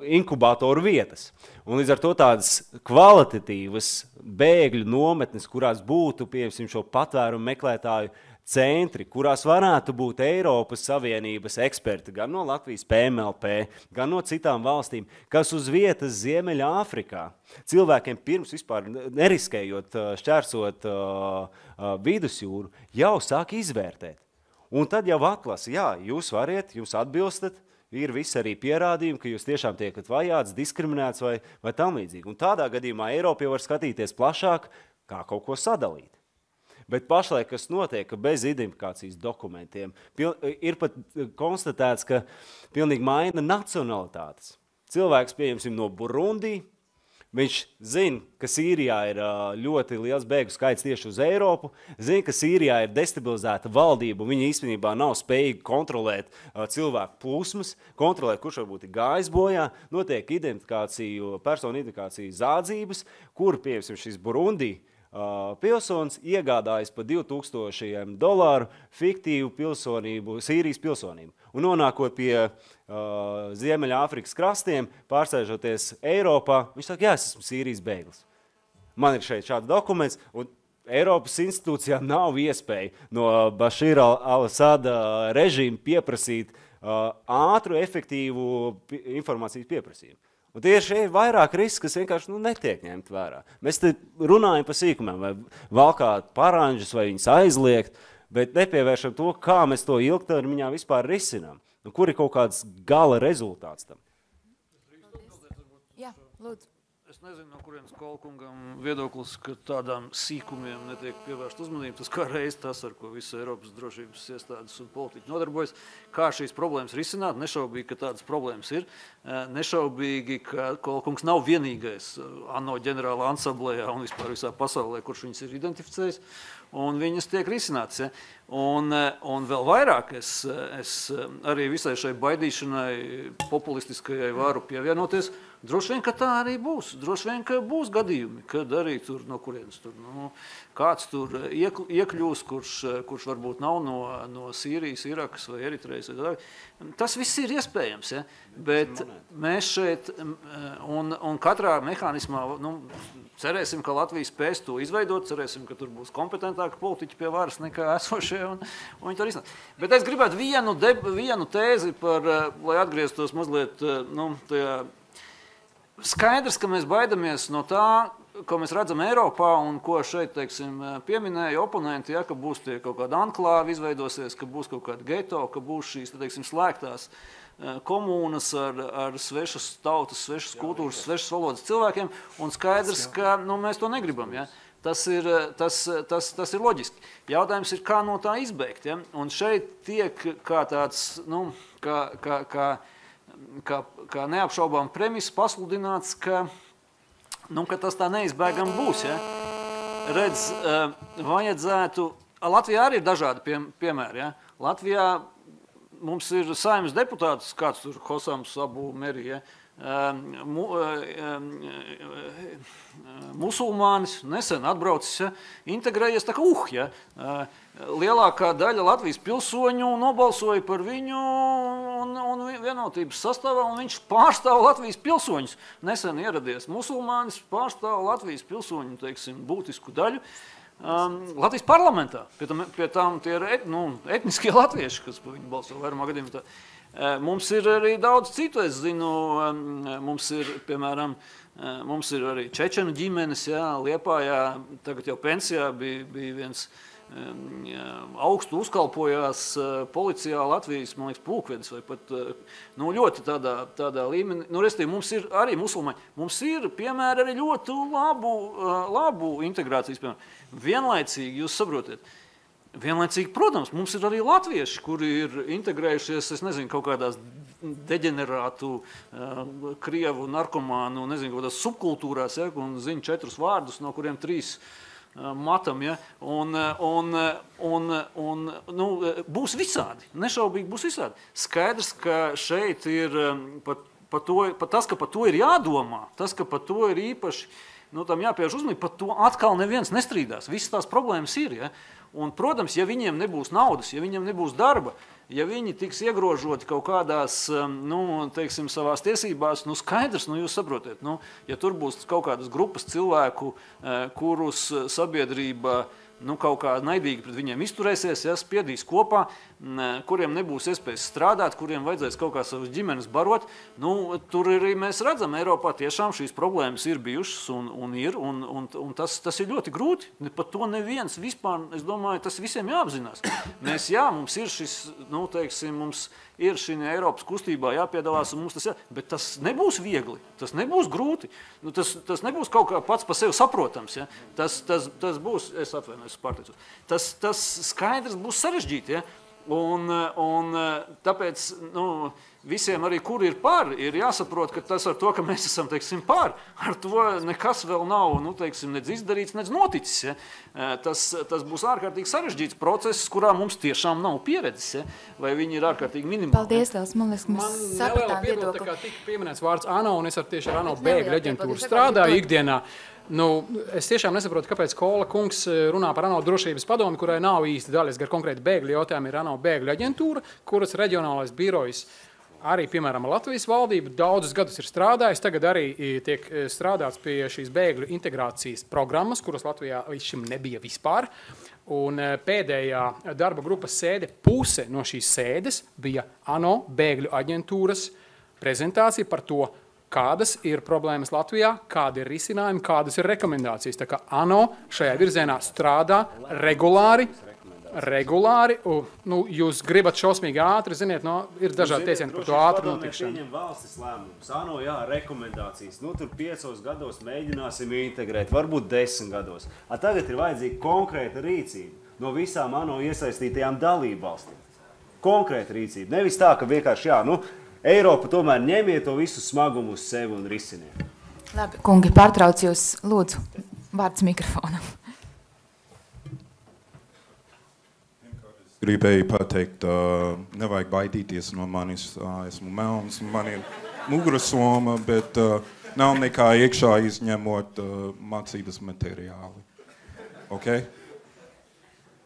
inkubatoru vietas. Un līdz ar to tādas kvalitatīvas bēgļu nometnes, kurās būtu, piemēram, šo patvērumu meklētāju centri, kurās varētu būt Eiropas Savienības eksperti, gan no Latvijas PMLP, gan no citām valstīm, kas uz vietas Ziemeļāfrikā cilvēkiem pirms vispār neriskējot šķērsot vidusjūru, jau sāk izvērtēt. Un tad jau atlasa, jā, jūs variet, jūs atbilstat, ir visi arī pierādījumi, ka jūs tiešām tiekat vajāts, diskriminēts vai tam līdzīgi. Un tādā gadījumā Eiropa jau var skatīties plašāk, kā kaut ko sadalīt. Bet pašlaik, kas notiek, ka bez identifikācijas dokumentiem, ir pat konstatēts, ka pilnīgi maina nacionalitātes. Cilvēks, pieņemsim, no Burundi, viņš zina, ka Sīrijā ir ļoti liels bēgļu skaits tieši uz Eiropu, zina, ka Sīrijā ir destabilizēta valdība, un viņi īstenībā nav spējīgi kontrolēt cilvēku plūsmas, kontrolēt, kurš varbūt ir gājis bojā, notiek personu identifikāciju zādzības, kur, piemēram, šis Burundi pilsonis iegādājas par $2000 fiktīvu pilsonību, Sīrijas pilsonību. Un nonākot pie Ziemeļāfrikas krastiem, pārsēžoties Eiropā, viņš saka, jā, es esmu Sīrijas bēglis. Man ir šeit šāds dokuments, un Eiropas institūcijām nav iespēja no Bašīra al-Asada režīma pieprasīt ātru, efektīvu informācijas pieprasījumu. Un tieši ir vairāk risks, kas vienkārši netiek ņemt vērā. Mēs te runājam par sīkumiem, vai valkāt paranžas, vai viņas aizliegt, bet nepievēršam to, kā mēs to ilgtermiņā vispār risinām. Un kur ir kaut kāds gala rezultāts tam? Jā, lūdzu. Es nezinu, no kurienes Kolkungam viedoklis, ka tādām sīkumiem netiek pievērst uzmanību. Tas kā reiz tas, ar ko visa Eiropas drošības iestādes un politiķi nodarbojas, kā šīs problēmas risināt. Nešaubīgi, ka tādas problēmas ir. Nešaubīgi, ka Kolkungs nav vienīgais ANO ģenerāla ansamblējā un vispār visā pasaulē, kurš viņas ir identificējis. Un viņas tiek risināts. Ja? Un vēl vairāk es arī visai šai baidīšanai, populistiskajai varu pievienoties. Droši vien, ka tā arī būs. Droši vien, ka būs gadījumi, kad arī tur no kurienes tur, kāds tur iekļūs, kurš varbūt nav no Sīrijas, Irakas vai Eritrejas. Tas viss ir iespējams, ja? Bet mēs šeit un katrā mehānismā, cerēsim, ka Latvija spēs to izveidot, cerēsim, ka tur būs kompetentāki politiķi pie varas nekā esošie, un viņi to risinās. Bet es gribētu vienu tēzi lai atgrieztos mazliet, tajā. Skaidrs, ka mēs baidamies no tā, ko mēs redzam Eiropā un ko šeit, teiksim, pieminēja oponenti, ja, ka būs tie kaut kāda anklāvi izveidosies, ka būs kaut kāda geto, ka būs šīs, teiksim, slēgtās komūnas ar svešas tautas, svešas kultūras, svešas valodas cilvēkiem, un skaidrs, ka mēs to negribam. Ja. Tas ir loģiski. Jautājums ir, kā no tā izbeigt. Ja. Un šeit tiek kā tāds, kā neapšaubām premiss pasludināts, ka tas tā neizbēgam būs. Ja? Redz, vajadzētu... Latvijā arī ir dažādi piemēri. Ja? Latvijā mums ir Saeimas deputāts, kāds tur Hosams Abu Meri, ja? Musulmānis, nesen atbraucis, ja? Integrējies tā kā ja? Lielākā daļa Latvijas pilsoņu nobalsoja par viņu un vienotības sastāvā, un viņš pārstāv Latvijas pilsoņus. Nesen ieradies musulmānis, pārstāv Latvijas pilsoņu, teiksim, būtisku daļu Latvijas parlamentā. Pie tām tie ir etniskie latvieši, kas par viņu balso vairumā gadījumā. Mums ir arī daudz citu, es zinu, mums ir, piemēram, mums ir arī čečenu ģimenes, jā, Liepājā, tagad jau pensijā bija viens augstu uzkalpojās policijā Latvijas, man liekas, pulkvedis vai pat ļoti tādā līmenī. Restīvi, mums ir arī musulmaņi. Mums ir, piemēram, arī ļoti labu integrācijas, piemēram. Vienlaicīgi, jūs saprotiet, protams, mums ir arī latvieši, kuri ir integrējušies, es nezinu, kaut kādās deģenerātu, krievu, narkomānu, nezinu, kaut kādās subkultūrās, ja, un zina 4 vārdus, no kuriem 3 matam, ja, būs visādi, nešaubīgi būs visādi. Skaidrs, ka šeit ir, tas, ka par to ir jādomā, tas, ka par to ir īpaši nu, tam jāpievērš uzmanība, par to atkal neviens nestrīdās. Visas tās problēmas ir, ja? Un, protams, ja viņiem nebūs naudas, ja viņiem nebūs darba, ja viņi tiks iegrožoti kaut kādās, nu, teiksim, savās tiesībās, nu, skaidrs, nu, jūs saprotiet, nu, ja tur būs kaut kādas grupas cilvēku, kurus sabiedrība, nu, kaut kā naidīgi pret viņiem izturēsies, ja, spiedīs kopā, kuriem nebūs iespējas strādāt, kuriem vajadzēs kaut kā savas ģimenes barot, nu, tur arī mēs redzam, Eiropā tiešām šīs problēmas ir bijušas un tas ir ļoti grūti. Pat to neviens vispār, es domāju, tas visiem jāapzinās. Mēs, jā, mums ir šis, nu, teiksim, mums ir šī Eiropas kustībā jāpiedalās, un mums tas bet tas nebūs viegli, tas nebūs grūti, nu, tas nebūs kaut kā pats par sevi saprotams, ja? Tas būs, es atvainojos, pārteicos, tas skaidrs būs sarežģīti, ja? Un tāpēc, nu, visiem arī, kuri ir pār, ir jāsaprot, ka tas ar to, ka mēs esam, teiksim, pār, ar to nekas vēl nav, nu, teiksim, nedz izdarīts, nedz noticis, ja? Tas būs ārkārtīgi sarežģīts process, kurā mums tiešām nav pieredzes, ja? Vai viņi ir ārkārtīgi minimāli. Paldies, Lielas, man liekas, mēs sapratām viedokli. Tā kā tika pieminēts vārds ANO, un es tieši ar ANO bēgļu aģentūru strādāju ikdienā. Nu, es tiešām nesaprotu, kāpēc Kola kungs runā par ANO drošības padomi, kurai nav īsti daļas gar konkrēti bēgļu jautājumu, ir ANO bēgļu aģentūra, kuras reģionālais birojs arī, piemēram, Latvijas valdība daudzus gadus ir strādājis, tagad arī tiek strādāts pie šīs bēgļu integrācijas programmas, kuras Latvijā līdz šim nebija vispār. Un pēdējā darba grupas sēde, puse no šīs sēdes bija ANO bēgļu aģentūras prezentācija par to, kādas ir problēmas Latvijā, kādi ir risinājumi, kādas ir rekomendācijas. Tā kā ANO šajā virzienā strādā regulāri. Nu, jūs gribat šausmīgi ātri, ziniet, no, ir dažādi tiesieni par to ātri notikšanu. Pieņem valstis lēmumus. ANO, jā, rekomendācijas. Nu, tur 5 gados mēģināsim integrēt, varbūt 10 gados. Tagad ir vajadzīga konkrēta rīcība no visām ANO iesaistītajām dalībvalstīm. Konkrēta rīcība. Nevis tā, ka vienkārši, jā, nu, Eiropa tomēr ņemiet to visu smagumu uz sevi un risiniet. Labi, kungi, pārtrauc jūs, lūdzu, vārds mikrofonam. Gribēju pateikt, nevajag baidīties no manis, esmu melns, man ir mugurasoma, bet nav nekā iekšā izņemot mācības materiāli. Okay?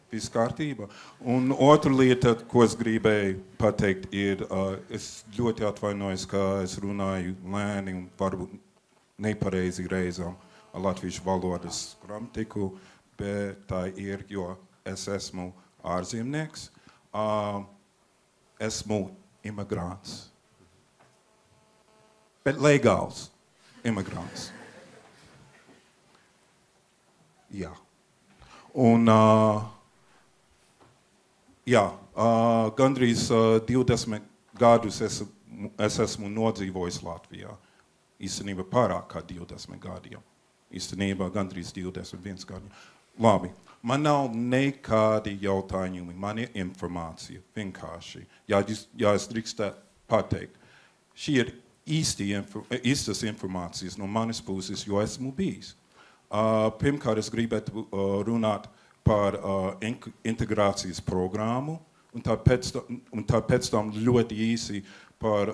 Viss kārtība. Un otra lieta, ko es gribēju pateikt, ir, es ļoti atvainojos, ka es runāju lēni un varbūt nepareizi reizām latviešu valodas gramatiku, bet tā ir, jo es esmu ārzemnieks, esmu imigrants. Bet legāls imigrants. Jā. Un jā, gandrīz 20 gadus es esmu nodzīvojis Latvijā. Īstenībā pārāk kā 20 gadiem. Īstenībā gandrīz 21 gadiem. Labi, man nav nekādi jautājumi, man ir informācija, vienkārši. Ja es drīkstētu pateikt, šī ir īstas informācijas no manas puses, jo esmu bijis. Pirmkārt, es gribētu runāt par integrācijas programmu, un tāpēc tam ļoti īsi par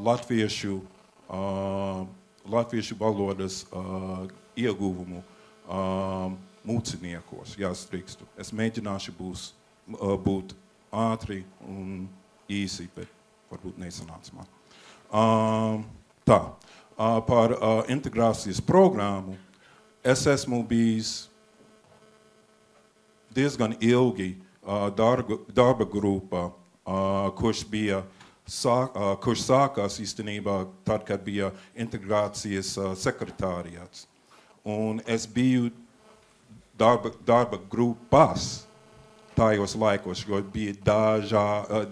latviešu valodas ieguvumu mūciniekos, ja es drīkstu. Es mēģināšu būt ātri un īsi, bet varbūt nesanāca man. Tā, par integrācijas programmu es esmu bijis diezgan ilgi darba grupa, kurš sākās īstenībā tad, kad bija integrācijas sekretāriāts. Un es biju darba grupās tajos laikos, jo bija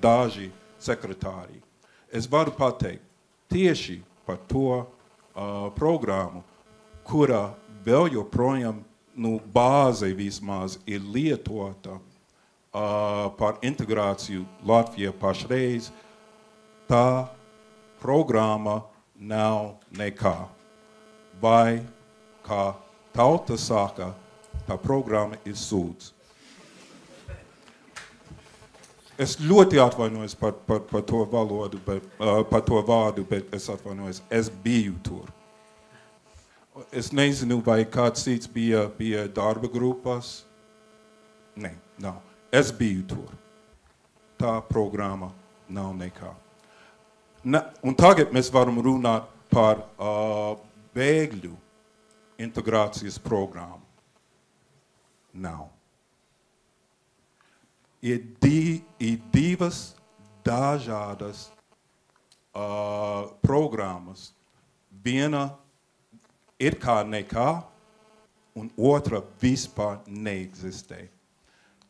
daži sekretāri. Es varu pateikt tieši par to programmu, kura vēl joprojām bāze vismaz ir lietota par integrāciju Latvijā pašreiz. Tā programma nav nekā. Vai, kā tauta saka, tā programma ir sūds. Es ļoti atvainojos par to valodu, par to vārdu, bet es atvainojos. Es biju tur. Es nezinu, vai kāds cits bija darba grupās. Nē, nav. Es biju tur. Tā programma nav nekā. Un tagad mēs varam runāt par bēgļu integrācijas programmu. Nav. Ir divas dažādas programmas. Viena ir kā nekā, un otra vispār neeksistē.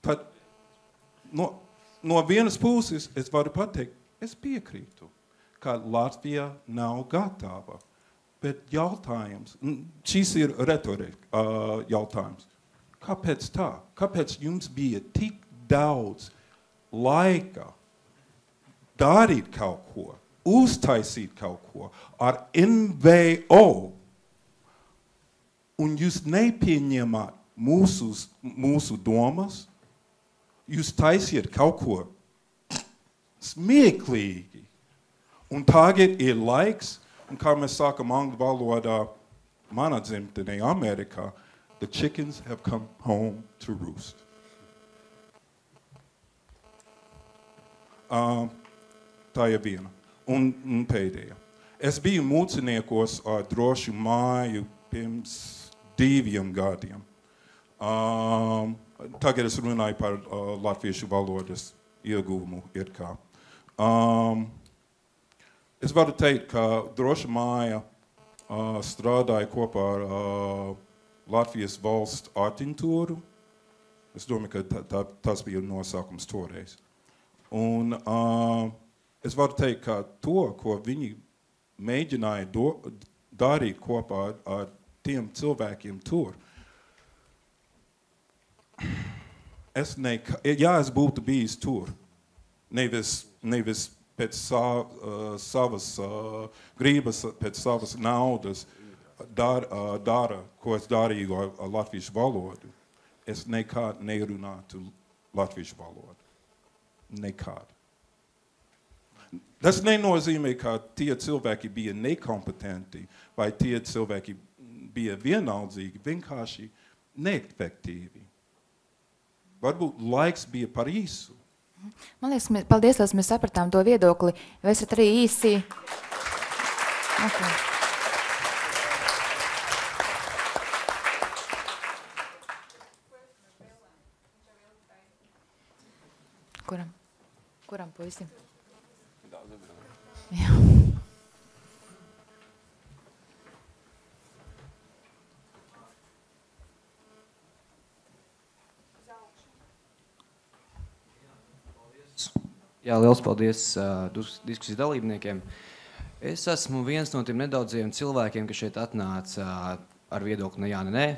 Tad no vienas puses es varu pateikt, es piekrītu, ka Latvija nav gatava. Bet jautājums, šis ir retorika jautājums. Kāpēc tā? Kāpēc jums bija tik daudz laika darīt kaut ko, uztaisīt kaut ko ar NVO, un jūs nepieņemat mūsu domas, jūs taisiet kaut ko smieklīgi. Un tagad ir laiks, un kā mēs sākam angļu valodā, manā dzimtenē Amerikā, the chickens have come home to roost. Tā ir viena. Un pēdējā. Es biju Mūciniekos drošu māju pirms 2 gadiem. Tagad es runāju par latviešu valodas ieguvumu ir kā. Es varu teikt, ka droša māja strādāja kopā ar Latvijas valsts artintūru. Es domāju, ka tas bija nosaukums toreiz. Un es varu teikt, ka to, ko viņi mēģināja darīt kopā ar tiem cilvēkiem tur, es būtu bijis tur, nevis pēc savas gribas, pēc savas naudas dara, ko es darīju ar latviešu valodu, es nekad nerunātu latviešu valodu. Nekad. Tas nenozīmē, ka tie cilvēki bija nekompetenti, vai tie cilvēki bija vienaldzīgi, vienkārši neefektīvi. Varbūt laiks bija par īsu. Man liekas, paldies, lai mēs sapratām to viedokli. Vai esat arī īsi? Okay. Kuram puisim? Jā. Jā, liels paldies diskusijas dalībniekiem. Es esmu viens no tiem nedaudziem cilvēkiem, kas šeit atnāca ar viedokli ne jā, ne nē.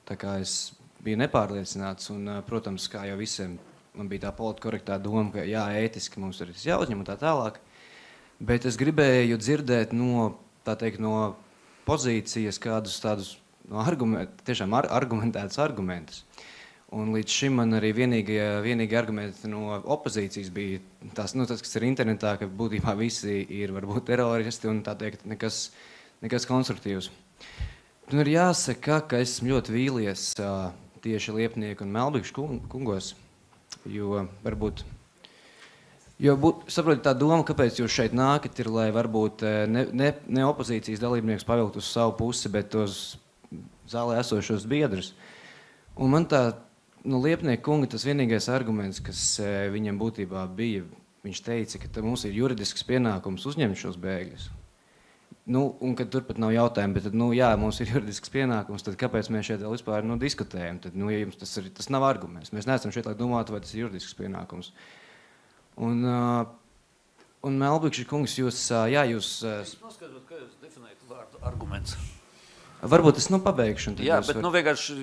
Tā kā es biju nepārliecināts un, protams, kā jau visiem, man bija tā politkorektā doma, ka jā, ētiski mums ir jāuzņem un tā tālāk. Bet es gribēju dzirdēt no pozīcijas kādus tādus tiešām argumentētus argumentus. Un līdz šim man arī vienīgi argumenti no opozīcijas bija tas, kas ir internetā, ka būtībā visi ir varbūt teroristi un tā teikt nekas konstruktīvs. Un ir jāsaka, ka esmu ļoti vīlies tieši Liepnieku un Melbikšu kungos, jo varbūt saprotiet tā doma, kāpēc jūs šeit nākat, ir, lai varbūt ne opozīcijas dalībnieks pavilkt uz savu pusi, bet tos zālē esošos biedrus. Un man tā, no Liepnieka kunga tas vienīgais arguments, kas viņam būtībā bija, viņš teica, ka mums ir juridisks pienākums uzņemt šos bēgļus. Un kad turpat nav jautājumi, bet tad, jā, mums ir juridisks pienākums, tad kāpēc mēs šeit vēl vispār diskutējam? Tad, ja jums tas nav arguments. Mēs neesam šeit, lai domātu, vai tas ir juridisks pienākums. Un Melbikša kungs, jūs... Noskaidrot, kā jūs definējat vārdu arguments? Varbūt es pabeigšu. Jā, bet vienkārši,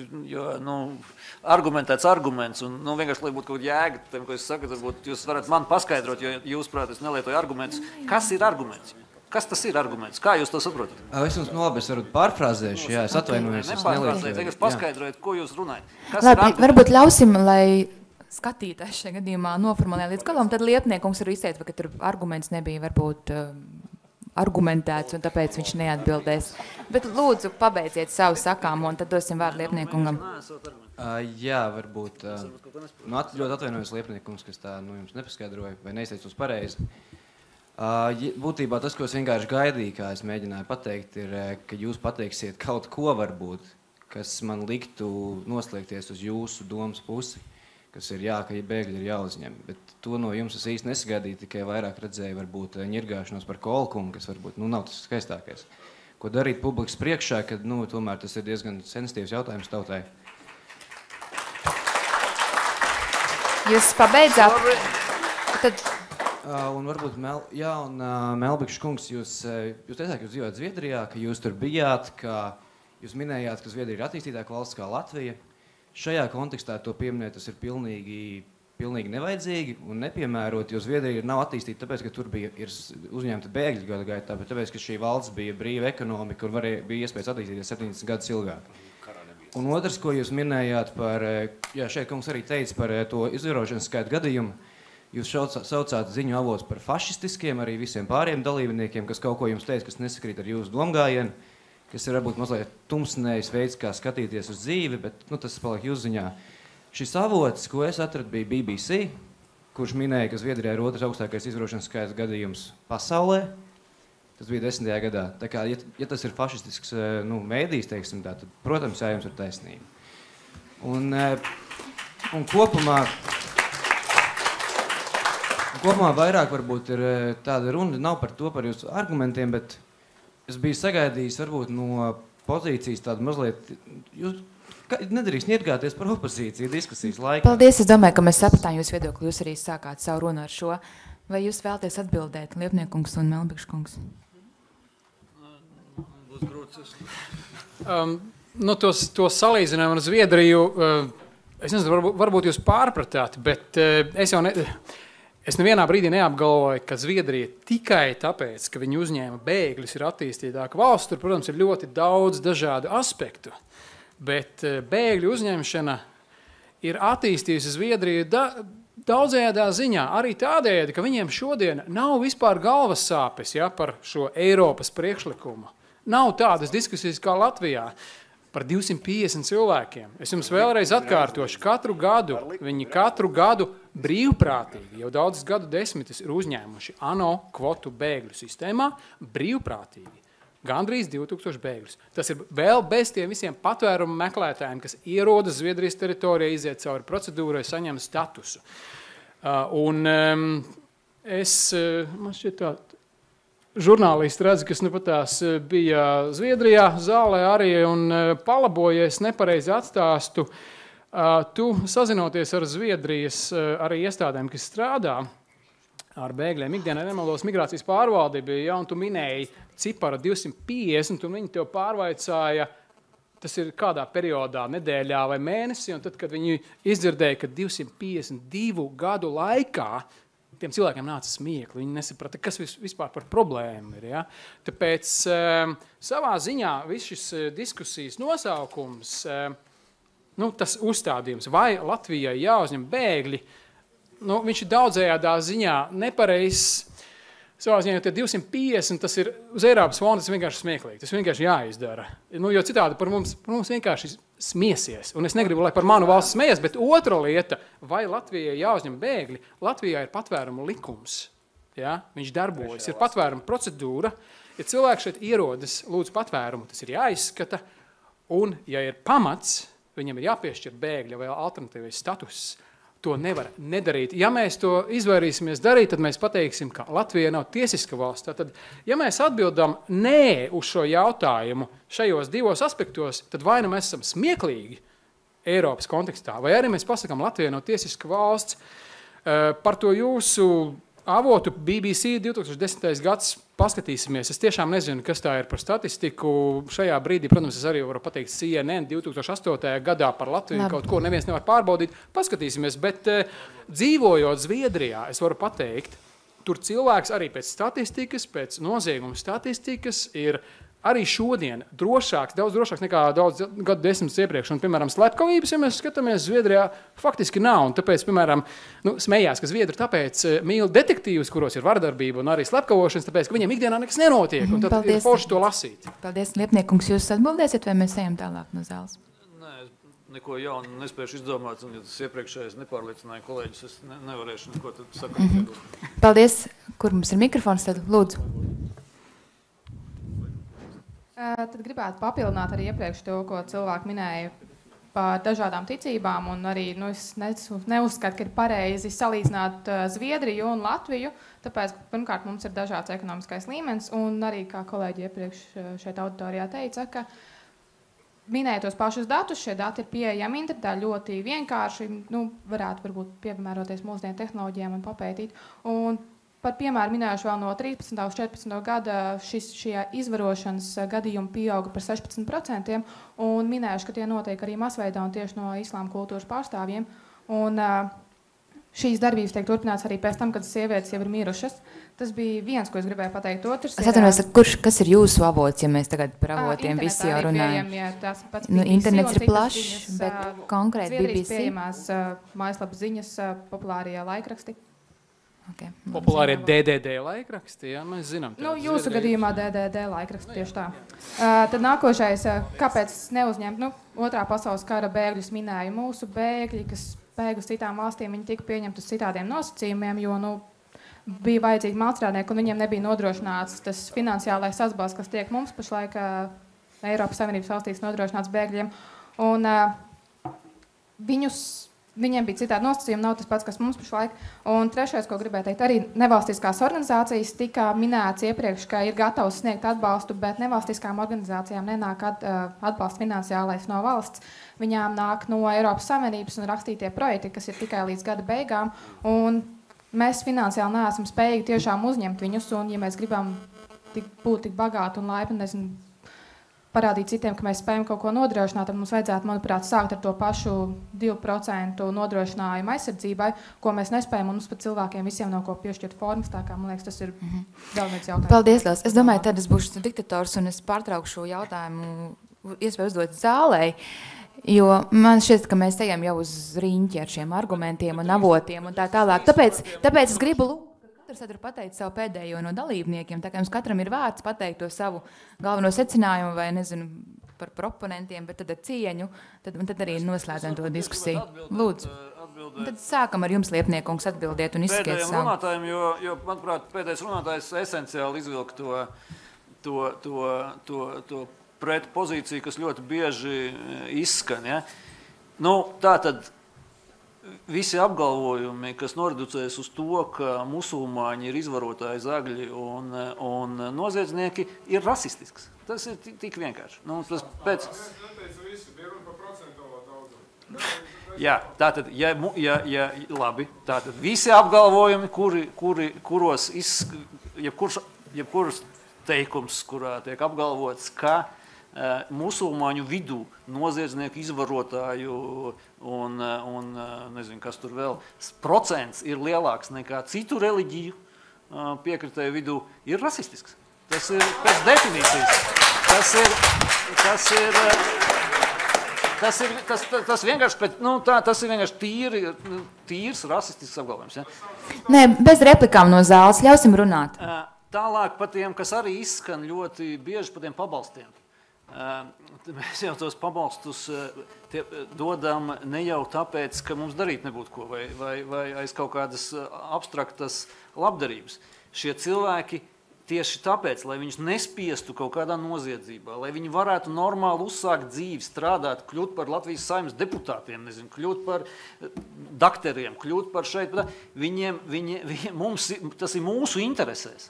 argumentēts arguments, un vienkārši, lai būtu kaut jēga tam, ko jūs sakat, varbūt jūs varat man paskaidrot, jo jūs, prāt, es nelietoju argumentus. Kas ir arguments? Kas tas ir arguments? Kā jūs to saprotat? Es jums labi, es varu pārfrāzēšu, jā, es atvainojos. Nepārfrāzēt, vienkārši paskaidrojiet, ko jūs runājat. Labi, varbūt ļausim, lai skatītājs šajā gadījumā noformulē līdz galam, tad Liepniekungs ir izteicis, ka tur arguments nebija varbūt argumentēts, un tāpēc viņš neatbildēs. Bet lūdzu, pabeidziet savu sakāmo, un tad dosim vārdu Liepniekungam. Jā, varbūt. Ļoti atvainojos Liepniekungs, kas tā jums nepaskaidroja, vai neizteicos pareizi. Būtībā tas, ko es vienkārši gaidīju, kā es mēģināju pateikt, ir, ka jūs pateiksiet kaut ko varbūt, kas man liktu noslēgties uz jūsu domas pusi, kas ir jā, ka bēgļi ir jāuzņem. Bet to no jums es īsti nesagaidīju, tikai vairāk redzēju varbūt ņirgāšanos par kolkumu, kas varbūt nav tas skaistākais. Ko darīt publikas priekšā, kad tomēr tas ir diezgan sensitīvs jautājums tautai. Jūs pabeidzāt? Tad... Un varbūt Melbikšs kungs, jūs teicāt, ka jūs dzīvojat Zviedrijā, ka jūs tur bijāt, ka jūs minējāt, ka Zviedrija ir attīstītāka valsts kā Latvija. Šajā kontekstā to pieminēt, tas ir pilnīgi nevajadzīgi un nepiemērot, jo Zviedrija nav attīstīta tāpēc, ka tur ir uzņemta bēgļu gadu gaitā, bet tāpēc, ka šī valsts bija brīva ekonomika un bija iespējas attīstīties 70 gadus ilgāk. Un otrs, ko jūs minējāt par, šeit kungs arī teica par to izvarošanas skaitu gadījumu, jūs saucāt ziņu avotus par fašistiskiem, arī visiem pāriem dalībniekiem, kas kaut ko jums teica, kas nesakrīt ar jūsu domgājienu, kas ir varbūt mazliet tumsnējs veids, kā skatīties uz dzīvi, bet tas paliek jūsu ziņā. Šis avots, ko es atradu, bija BBC, kurš minēja, ka Zviedrijā ir otrs augstākais izvarošanas skaits gadījums pasaulē. Tas bija 10. gadā. Tā kā, ja tas ir fašistisks mēdījis, teiksim tā, tad, protams, jums ir taisnība. Un kopumā vairāk varbūt ir tāda runa, nav par to, par jūsu argumentiem, bet es biju sagaidījis varbūt no pozīcijas tādu mazliet, jūs nedrīkst ņirgāties par opozīciju diskusijas laikā. Paldies, es domāju, ka mēs sapratām jūsu viedokli, jūs arī sākāt savu runu ar šo. Vai jūs vēlaties atbildēt, Liepniekungs un Melbikšs kungs? Būs grūts. To salīdzinājumu ar Zviedriju, es nezinu, varbūt jūs pārpratāt, bet es nevienā brīdī neapgalvoju, ka Zviedrija tikai tāpēc, ka viņi uzņēma bēgļus, ir attīstītāka valsts. Tur, protams, ir ļoti daudz dažādu aspektu, bet bēgļu uzņemšana ir attīstījusi Zviedriju daudzējādā ziņā. Arī tādējādi, ka viņiem šodien nav vispār galvas sāpes par šo Eiropas priekšlikumu. Nav tādas diskusijas kā Latvijā. Par 250 cilvēkiem. Es jums vēlreiz atkārtošu, viņi katru gadu brīvprātīgi, jau daudzus gadu desmitus ir uzņēmuši ANO kvotu bēgļu sistēmā, brīvprātīgi. Gandrīz 2000 bēgļus. Tas ir vēl bez tiem visiem patvērumu meklētājiem, kas ierodas Zviedrijas teritorijā, iziet cauri procedūrai, saņem statusu. Man šķiet tā, žurnālisti redz, kas nepatās bija Zviedrijā zālē arī un palabojies nepareizi atstāstu. Tu sazinoties ar Zviedrijas arī iestādēm, kas strādā ar bēgļiem, ikdienā nemaldos migrācijas pārvaldība, un tu minēji ciparu 250, un viņi tev pārvaicāja, tas ir kādā periodā, nedēļā vai mēnesī, un tad, kad viņi izdzirdēja, ka 252 gadu laikā tiem cilvēkiem nāca smiekli, viņi nesaprata, kas vispār par problēmu ir. Ja? Tāpēc savā ziņā viss šis diskusijas nosaukums, tas uzstādījums, vai Latvijai jāuzņem bēgļi, viņš ir daudzējādā ziņā nepareizs. Savā ziņā, jo tie 250, tas ir uz Eiropas fonda, tas vienkārši smieklīgi, tas vienkārši jāizdara. Jo citādi par mums vienkārši smiesies. Un es negribu, lai par manu valsts smejas, bet otra lieta, vai Latvijai jāuzņem bēgļi, Latvijā ir patvērumu likums. Ja? Viņš darbojas, ir patvērumu procedūra. Ja cilvēks šeit ierodas, lūdzu patvērumu, tas ir jāizskata. Un, ja ir pamats, viņam ir jāpiešķir bēgļa vai alternatīvais status. To nevar nedarīt. Ja mēs to izvairīsimies darīt, tad mēs pateiksim, ka Latvija nav tiesiska valsts. Tad, ja mēs atbildam nē uz šo jautājumu šajos divos aspektos, tad vai nu mēs esam smieklīgi Eiropas kontekstā, vai arī mēs pasakām, Latvija nav tiesiska valsts. Par to jūsu avotu BBC 2010. gads paskatīsimies. Es tiešām nezinu, kas tā ir par statistiku. Šajā brīdī, protams, es arī varu pateikt CNN 2008. gadā par Latviju. Kaut ko neviens nevar pārbaudīt. Paskatīsimies, bet dzīvojot Zviedrijā, es varu pateikt, tur cilvēks arī pēc statistikas, pēc nozieguma statistikas ir arī šodien drošāks, daudz drošāks nekā daudz gadu desmitus iepriekš. Un, piemēram, slepkavības, ja mēs skatāmies, Zviedrijā faktiski nav. Un tāpēc, piemēram, smējās, ka Zviedri tāpēc mīl detektīvus, kuros ir vardarbība un arī slepkavošanas, tāpēc, ka viņiem ikdienā nekas nenotiek. Un tad ir forši to lasīt. Paldies, Liepniekungs, jūs atbildēsiet, vai mēs ejam tālāk no zāles? Nē, neko jaunu nespējuši izdomāt, un ja tas iepriekšējais nepārliecināja kolēģis, es nevarēšu neko tad sakot. Paldies. Kur mums ir mikrofons, tad lūdzu. Tad gribētu papildināt arī iepriekš to, ko cilvēki minēja par dažādām ticībām, un arī es neuzskatu, ka ir pareizi salīdzināt Zviedriju un Latviju, tāpēc, pirmkārt, mums ir dažāds ekonomiskais līmenis, un arī, kā kolēģi iepriekš šeit auditorijā teica, ka minēja tos pašus datus, šie dati ir pieejami internetā ļoti vienkārši, varētu varbūt piemēroties mūsdienu tehnoloģijām un papētīt. Un par piemēru minējuši vēl no 13. uz 14. gada šie izvarošanas gadījumi pieauga par 16%, un minējuši, ka tie notiek arī masveidā un tieši no islāma kultūras pārstāvjiem. Un šīs darbības tiek turpināts arī pēc tam, kad sievietes jau ir mirušas. Tas bija viens, ko es gribēju pateikt. Otrs es atvainojos, kas ir jūsu avots, ja mēs tagad par avotiem visi jau runājam? Internets ir plašs, bet konkrēti Zviedrijas BBC. pieejamās mājaslapas ziņas, populārie laikraksti. Okay, populārie DDD laikraksti, jā, mēs zinām. Jūsu gadījumā DDD laikraksti tieši tā. Tad nākošais, kāpēc neuzņemt, otrā pasaules kara bēgļus minēja mūsu bēgļi, kas bēg uz citām valstīm, viņi tika pieņemti uz citādiem nosacījumiem, jo, bija vajadzīgi mācstrādnieki, un viņiem nebija nodrošināts tas finansiālais atbalsts, kas tiek mums pašlaik Eiropas Savienības valstīs nodrošināts bēgļiem. Un viņiem bija citādi nosacījumi, nav tas pats, kas mums pašlaik. Un trešais, ko gribēju teikt, arī nevalstiskās organizācijas tika minēts iepriekš, ka ir gatavs sniegt atbalstu, bet nevalstiskām organizācijām nenāk atbalsts finansiālais no valsts. Viņām nāk no Eiropas Savienības un rakstītie projekti, kas ir tikai līdz gada beigām. Un mēs finansiāli neesam spējīgi tiešām uzņemt viņus, un ja mēs gribam būt tik bagāti un laipni, parādīt citiem, ka mēs spējam kaut ko nodrošināt, tad mums vajadzētu, manuprāt, sākt ar to pašu 2% nodrošinājumu aizsardzībai, ko mēs nespējam, un mums pat cilvēkiem visiem nav ko piešķirt formas, tā kā, man liekas, tas ir vēl viens jautājums. Paldies, Lielas. Es domāju, tad es būšu diktators, un es pārtraukšu šo jautājumu iespēju uzdot zālei, jo man šķiet, ka mēs ejam jau uz riņķi ar šiem argumentiem un avotiem un tā tālāk. Tāpēc es gribu lūgt, katrs var pateikt savu pēdējo no dalībniekiem, tā kā jums katram ir vārds pateikt to savu galveno secinājumu vai, nezinu, par proponentiem, bet tad ar cieņu, tad arī noslēdzam to diskusiju. Lūdzu. Tad sākam ar jums, Liepniekungs, atbildiet un izskiet savu. Pēdējiem runātājiem, jo manuprāt, pēdējais runātājs esenciāli izvilk to pretpozīciju, kas ļoti bieži izskan. Ja? Tātad, visi apgalvojumi, kas noreducējas uz to, ka musulmaņi ir izvarotāji, zagļi un noziedznieki, ir rasistisks. Tas ir tik vienkārši. Tas pēc... Jā, tātad, labi, tātad visi apgalvojumi, kuros jebkurš teikums, kurā tiek apgalvots, ka musulmaņu vidū noziedznieku, izvarotāju un nezinu, kas tur vēl, procents ir lielāks nekā citu reliģiju piekritēju vidū, ir rasistisks. Tas ir pēc definīcijas. Tas ir vienkārši tīrs rasistisks apgalvojums. Ja? Nē, bez replikām no zāles, ļausim runāt. Tālāk par tiem, kas arī izskan ļoti bieži par tiem pabalstiem. Mēs jau tos pabalstus dodam ne jau tāpēc, ka mums darīt nebūtu ko, vai aiz kaut kādas abstraktas labdarības. Šie cilvēki tieši tāpēc, lai viņus nespiestu kaut kādā noziedzībā, lai viņi varētu normāli uzsākt dzīvi, strādāt, kļūt par Latvijas Saeimas deputātiem, nezinu, kļūt par dakteriem, kļūt par šeit, tas ir mūsu interesēs.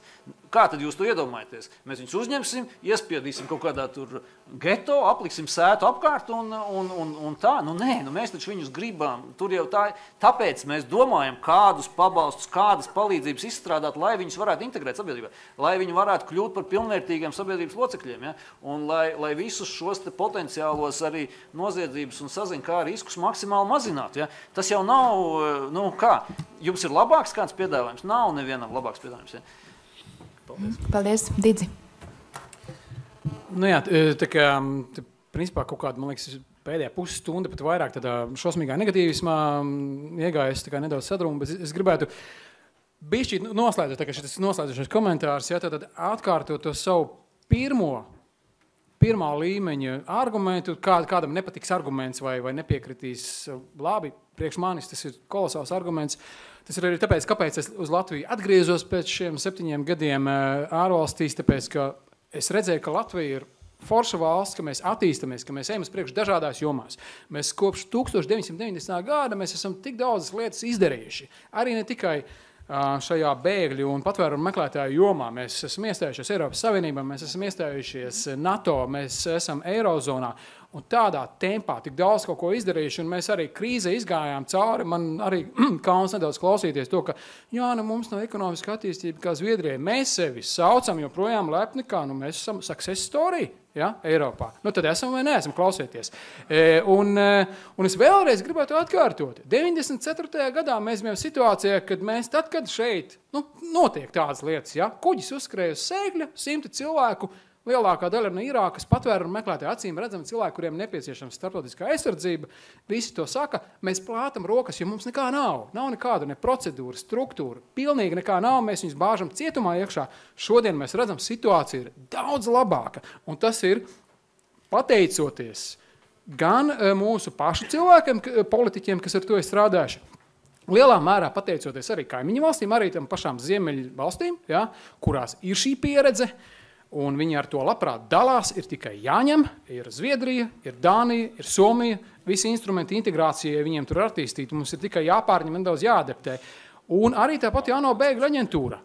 Kā tad jūs to iedomājaties? Mēs viņus uzņemsim, iespiedīsim kaut kādā tur geto, apliksim sētu apkārt un tā. Nē, mēs taču viņus gribam. Tur jau tāpēc mēs domājam, kādus pabalstus, kādas palīdzības izstrādāt, lai viņus varētu integrēt sabiedrībā, lai viņi varētu kļūt par pilnvērtīgiem sabiedrības locekļiem, ja? Un lai visus šos te potenciālos arī noziedzības un saziņkāra riskus maksimāli mazinātu. Ja? Tas jau nav, kā? Jums ir labāks kāds piedāvājums? Nav nevienam labāks piedāvājums. Ja? Paldies, Didzi. Nu jā, tā kā, principā kaut kāda, man liekas, pēdējā pusstunda, pat vairāk tādā šausmīgā negatīvismā iegājas tā kā nedaudz sadrūma, bet es gribētu bišķīt noslēdzot, tā kā šis noslēdzošais komentārs, ja, tad atkārtot to savu pirmā līmeņa argumentu, kādam nepatiks arguments vai nepiekritīs labi, priekš manis tas ir kolosāls arguments. Tas ir arī tāpēc, kāpēc es uz Latviju atgriezos pēc šiem 7 gadiem ārvalstīs, tāpēc, ka es redzēju, ka Latvija ir forša valsts, ka mēs attīstamies, ka mēs ejam uz priekšu dažādās jomās. Mēs kopš 1990. gada mēs esam tik daudzas lietas izdarījuši. Arī ne tikai šajā bēgļu un patvērumu meklētāju jomā. Mēs esam iestājušies Eiropas Savienībā, mēs esam iestājušies NATO, mēs esam Eirozonā. Un tādā tempā tik daudz kaut ko izdarījuši, un mēs arī krīzē izgājām cauri. Man arī kauns nedaudz klausīties to, ka jā, mums nav ekonomiska attīstība kā Zviedrijai. Mēs sevi saucam joprojām lepni, kā mēs esam success story, ja, Eiropā. Nu, tad esam vai neesam, klausieties. Un es vēlreiz gribētu atkārtot. 94. gadā mēs bijām situācijā, kad mēs tad, kad šeit notiek tādas lietas, ja, kuģis uzskrēja uz sēkļa, 100 cilvēku, lielākā daļa no Irākas patvērumu meklētāju acīm redzam cilvēku, kuriem nepieciešama starptautiskā aizsardzība. Visi to saka, mēs plātam rokas, jo mums nekā nav. Nav nekāda ne procedūra, struktūra, pilnīgi nekā nav, mēs viņus bāžam cietumā iekšā. Šodien mēs redzam, situācija ir daudz labāka, un tas ir pateicoties gan mūsu pašu cilvēkiem, politiķiem, kas ar to ir strādājuši, lielā mērā pateicoties arī kaimiņu valstīm, arī tam pašām ziemeļu valstīm, ja, kurās ir šī pieredze, un viņi ar to labprāt dalās, ir tikai jāņem, ir Zviedrija, ir Dānija, ir Somija, visi instrumenti integrācijai viņiem tur attīstīti, mums ir tikai jāpārņem nedaudz jāadaptē. Un arī tāpat jauno bēgļu aģentūra.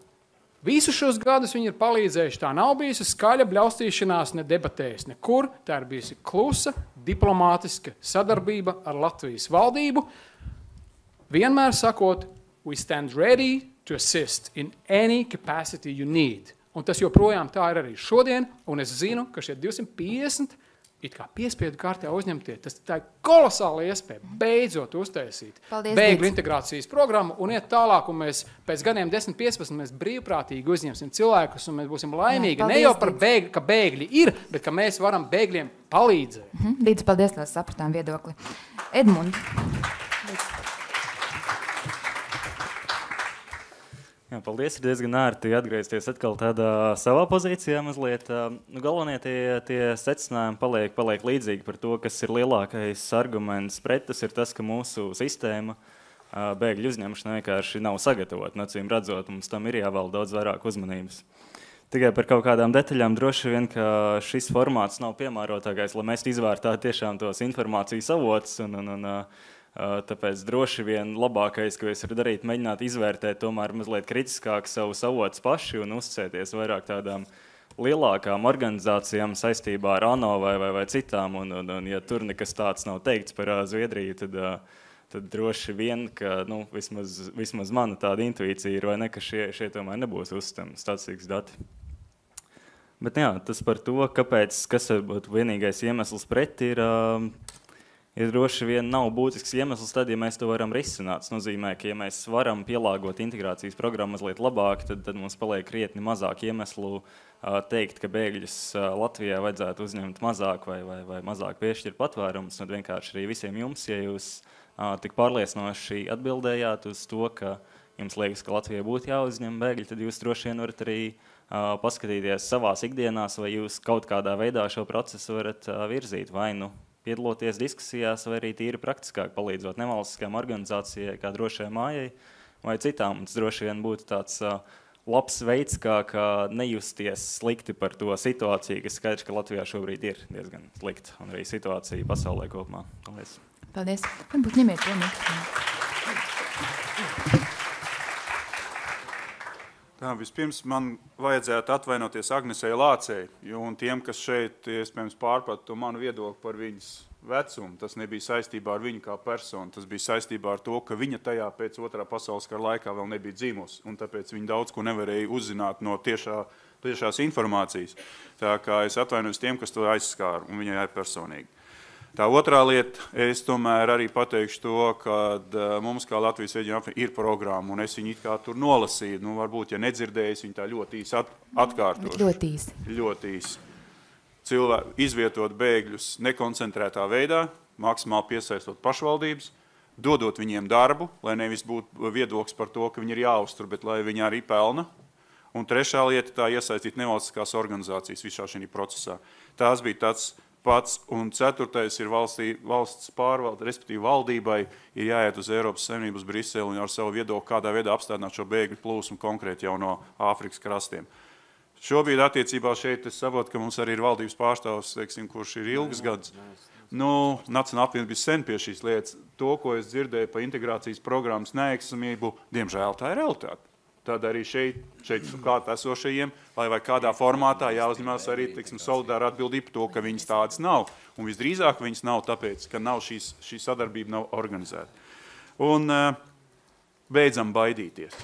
Visu šos gadus viņi ir palīdzējuši, tā nav bijusi skaļa bļaustīšanās, ne debatēs nekur, tā ir bijusi klusa, diplomātiska sadarbība ar Latvijas valdību, vienmēr sakot, we stand ready to assist in any capacity you need. Un tas joprojām tā ir arī šodien, un es zinu, ka šie 250 it kā piespiedu kārtā uzņemtie, tā ir kolosāla iespēja beidzot uztaisīt bēgļu integrācijas programmu un iet tālāk, un mēs pēc gadiem 10-15 mēs brīvprātīgi uzņemsim cilvēkus, un mēs būsim laimīgi. Ne jau par bēgļi, ka bēgļi ir, bet ka mēs varam bēgļiem palīdzēt. Līdz paldies, lai sapratām viedokli. Edmund. Jā, paldies, ir diezgan ērti atgriezties atkal tādā savā pozīcijā mazliet. Galvenie tie secinājumi paliek līdzīgi par to, kas ir lielākais arguments pret. Tas ir tas, ka mūsu sistēma bēgļu uzņemšana vienkārši nav sagatavota. Acīm redzot, mums tam ir jāvēl daudz vairāk uzmanības. Tikai par kaut kādām detaļām droši vien, ka šis formāts nav piemērotākais, lai mēs izvērtātu tiešām tos informācijas avotus tāpēc droši vien labākais, ko es varu darīt, mēģināt izvērtēt tomēr mazliet kritiskāk savus avotus paši un uzticēties vairāk tādām lielākām organizācijām saistībā ar ANO vai citām. Un ja tur nekas tāds nav teikts par Zviedriju, tad droši vien, ka vismaz mana tāda intuīcija ir, vai ne, ka šie tomēr nebūs uzticami statistikas dati. Bet jā, tas par to, kas būtu vienīgais iemesls pret ir droši vien nav būtisks iemesls tad, ja mēs to varam risināt. Tas nozīmē, ka ja mēs varam pielāgot integrācijas programmu mazliet labāk, tad mums paliek krietni mazāk iemeslu teikt, ka bēgļus Latvijā vajadzētu uzņemt mazāk vai mazāk piešķirt patvērumus. Un vienkārši arī visiem jums, ja jūs tik pārliecinoši atbildējāt uz to, ka jums liekas, ka Latvijai būtu jāuzņem bēgļi, tad jūs droši vien varat arī paskatīties savās ikdienās, vai jūs kaut kādā veidā šo procesu varat virzīt, vai piedaloties diskusijās, vai arī tīri praktiskāk palīdzot nevalstiskajām organizācijai, kā Drošajai mājai vai citām. Tas droši vien būtu tāds labs veids, kā nejusties slikti par to situāciju, kas skaidrs, ka Latvijā šobrīd ir diezgan slikta, un arī situācija pasaulē kopumā. Paldies. Paldies. Varbūt ņemiet to mikrofonu. Tā, vispirms man vajadzētu atvainoties Agnesei Lācei, un tiem, kas šeit, iespējams, pārprat to manu viedokli par viņas vecumu. Tas nebija saistībā ar viņu kā personu, tas bija saistībā ar to, ka viņa tajā pēc otrā pasaules kara laikā vēl nebija dzimusi, un tāpēc viņa daudz ko nevarēja uzzināt no tiešās informācijas. Tā kā es atvainojos tiem, kas to aizskāra, un viņai ir personīgi. Tā otrā lieta, es tomēr arī pateikšu to, ka mums kā Latvijas reģiona ir programma, un es viņu it kā tur nolasīju. Varbūt, ja nedzirdējis, viņi tā ļoti īsi atkārtos. Ļoti īsi. Ļoti īsi. izvietot bēgļus nekoncentrētā veidā, maksimāli piesaistot pašvaldības, dodot viņiem darbu, lai nevis būtu viedoklis par to, ka viņi ir jāuztur, bet lai viņi arī pelna. Un trešā lieta tā iesaistīt nevalstiskās organizācijas visā šī procesā. Tās bija tāds pats, un ceturtais ir valsts pārvalde, respektīvi valdībai ir jāiet uz Eiropas Savienības Briseli un ar savu viedokli, kādā veidā apstādināt šo bēgļu plūsmu konkrēti jau no Āfrikas krastiem. Šobrīd attiecībā šeit es saprotu, ka mums arī ir valdības pārstāvs, teiksim, kurš ir ilgas gadus. Nacionāla apvienība bija sen pie šīs lietas. To, ko es dzirdēju par integrācijas programmas neesamību, diemžēl tā ir realitāte. Tad arī šeit klāt esošajiem, vai kādā formātā jāuzņemās arī, teiksim, solidāra atbildība par to, ka viņas tādas nav. Un visdrīzāk viņas nav tāpēc, ka nav šī sadarbība nav organizēta. Un beidzam baidīties.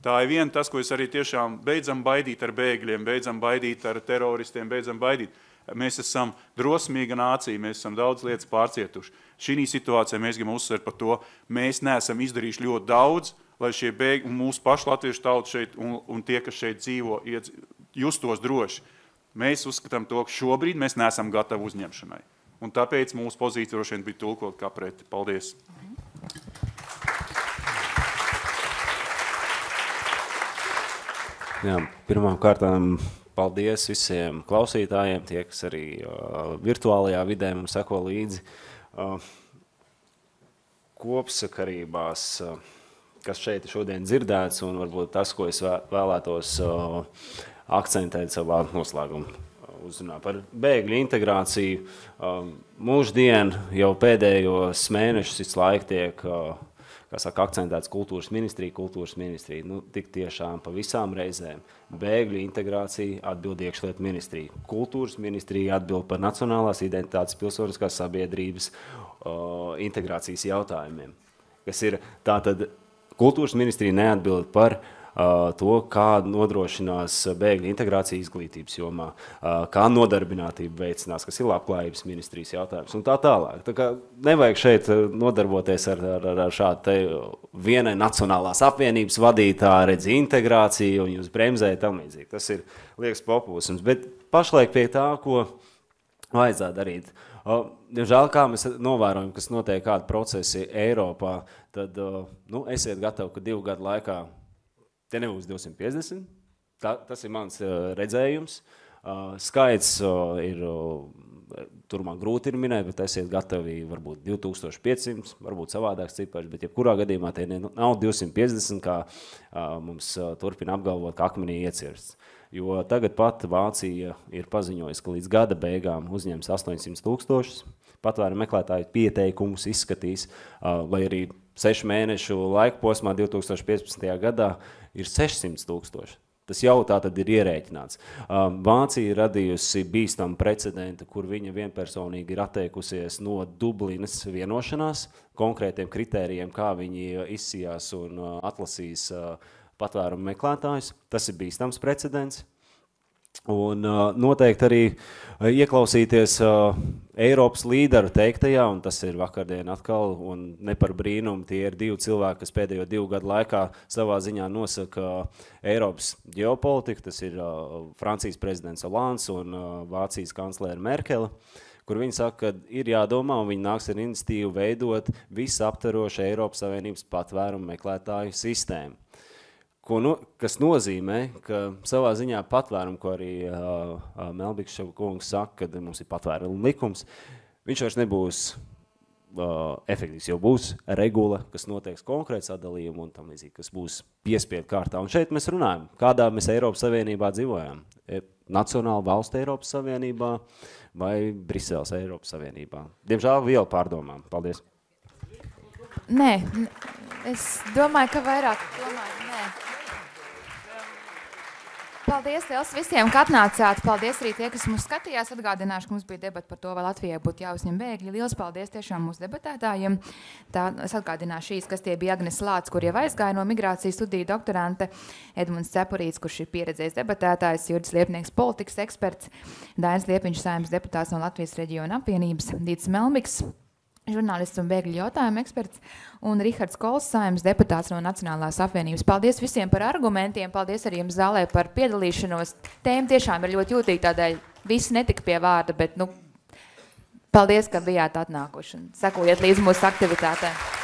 Tā ir viena tas, ko es arī tiešām beidzam baidīt ar bēgļiem, beidzam baidīt ar teroristiem, beidzam baidīt. Mēs esam drosmīga nācija, mēs esam daudz lietas pārcietuši. Šī situācijā mēs gribam uzsvērt par to, mēs neesam izdarījuši ļoti daudz, lai šie bēgļi un mūsu pašu latviešu tauta šeit un tie, kas šeit dzīvo, justos droši. Mēs uzskatām to, ka šobrīd mēs neesam gatavi uzņemšanai. Un tāpēc mūsu pozīcija droši vien bija tulkot kā preti. Paldies! Jā, pirmām kārtām paldies visiem klausītājiem, tie, kas arī virtuālajā vidē mums seko līdzi. Kopsakarībās, kas šeit šodien dzirdēts, un varbūt tas, ko es vēlētos akcentēt savā noslēguma uzrunā par bēgļu integrāciju. Mūždien jau pēdējos mēnešus visu laiku tiek akcentēts kultūras ministrija, tik tiešām pa visām reizēm. Bēgļu integrācija atbild iekšlietu ministrija. Kultūras ministrija atbild par nacionālās identitātes pilsoniskās sabiedrības integrācijas jautājumiem. Kas ir tātad kultūras ministrija neatbild par to, kā nodrošinās bēgļu integrācija izglītības jomā, kā nodarbinātība veicinās, kas ir labklājības ministrijas jautājums un tā tālāk. Tā kā nevajag šeit nodarboties ar šādu te vienai nacionālās apvienības vadītāju, redzi integrāciju un jūs bremzējat tam līdzīgi. Tas ir liekas populisms, bet pašlaik pie tā, ko vajadzētu darīt. Diemžēl, kā mēs novērojam, kas notiek kādi procesi Eiropā, tad esiet gatavi, ka 2 gadu laikā te nebūs 250. Tas ir mans redzējums. Skaits ir, turmāk grūti ir minēt, bet esiet gatavi varbūt 2500, varbūt savādāks cipars, bet jebkurā gadījumā te nav 250, kā mums turpina apgalvot, ka akmenī iecirsts. Jo tagad pat Vācija ir paziņojusi, ka līdz gada beigām uzņems 800 000. Patvērumu meklētāju pieteikumus izskatīs, lai arī 6 mēnešu laika posmā 2015. gadā ir 600 000. Tas jau tā tad ir ierēķināts. Vācija ir radījusi bīstamu precedentu, kur viņa vienpersonīgi ir atteikusies no Dublinas vienošanās konkrētiem kritērijiem, kā viņi izsijās un atlasīs patvērumu meklētājus. Tas ir bīstams precedents. Un noteikti arī ieklausīties Eiropas līderu teiktajā, un tas ir vakardien atkal, un ne par brīnumu, tie ir 2 cilvēki, kas pēdējo 2 gadu laikā savā ziņā nosaka Eiropas ģeopolitiku, tas ir Francijas prezidents Hollande un Vācijas kanclere Merkele, kur viņi saka, ka ir jādomā, un viņi nāks ar iniciatīvu veidot visaptverošu Eiropas Savienības patvērumu meklētāju sistēmu. Kas nozīmē, ka savā ziņā patvērumu, ko arī Melbiks kungs saka, kad mums ir patvērumu likums, viņš vairs nebūs efektīvs, jau būs regula, kas noteiks konkrēts sadalījumu un tam līdzīgi, kas būs piespiedu kārtā. Un šeit mēs runājam, kādā mēs Eiropas Savienībā dzīvojam. Nacionāla valsts Eiropas Savienībā vai Briseles Eiropas Savienībā. Diemžēl vielu pārdomām. Paldies. Nē, es domāju, ka vairāk domāju, nē. Paldies liels visiem, ka atnācāt. Paldies arī tie, kas mums skatījās. Atgādināšu, ka mums bija debata par to, vai Latvijai būtu jāuzņem bēgļi. Liels paldies tiešām mūsu debatētājiem. Es atgādināšu šīs, kas tie bija Agnes Lāts, kur jau aizgāja no migrācijas studiju doktorante, Edmunds Cepurīts, kurš ir pieredzējis debatētājs, Jurģis Liepnieks, politikas eksperts, Dainis Liepiņš, Saeimas deputāts no Latvijas reģiona apvienības, Dīts Melbiks, žurnālists un bēgļu jautājumu eksperts, un Rihards Kols, Saeimas deputāts no Nacionālās apvienības. Paldies visiem par argumentiem, paldies arī jums zālē par piedalīšanos. Tēma tiešām ir ļoti jūtīga, tādēļ visi netika pie vārda, bet, paldies, ka bijāt atnākuši un sekojiet līdz mūsu aktivitātēm.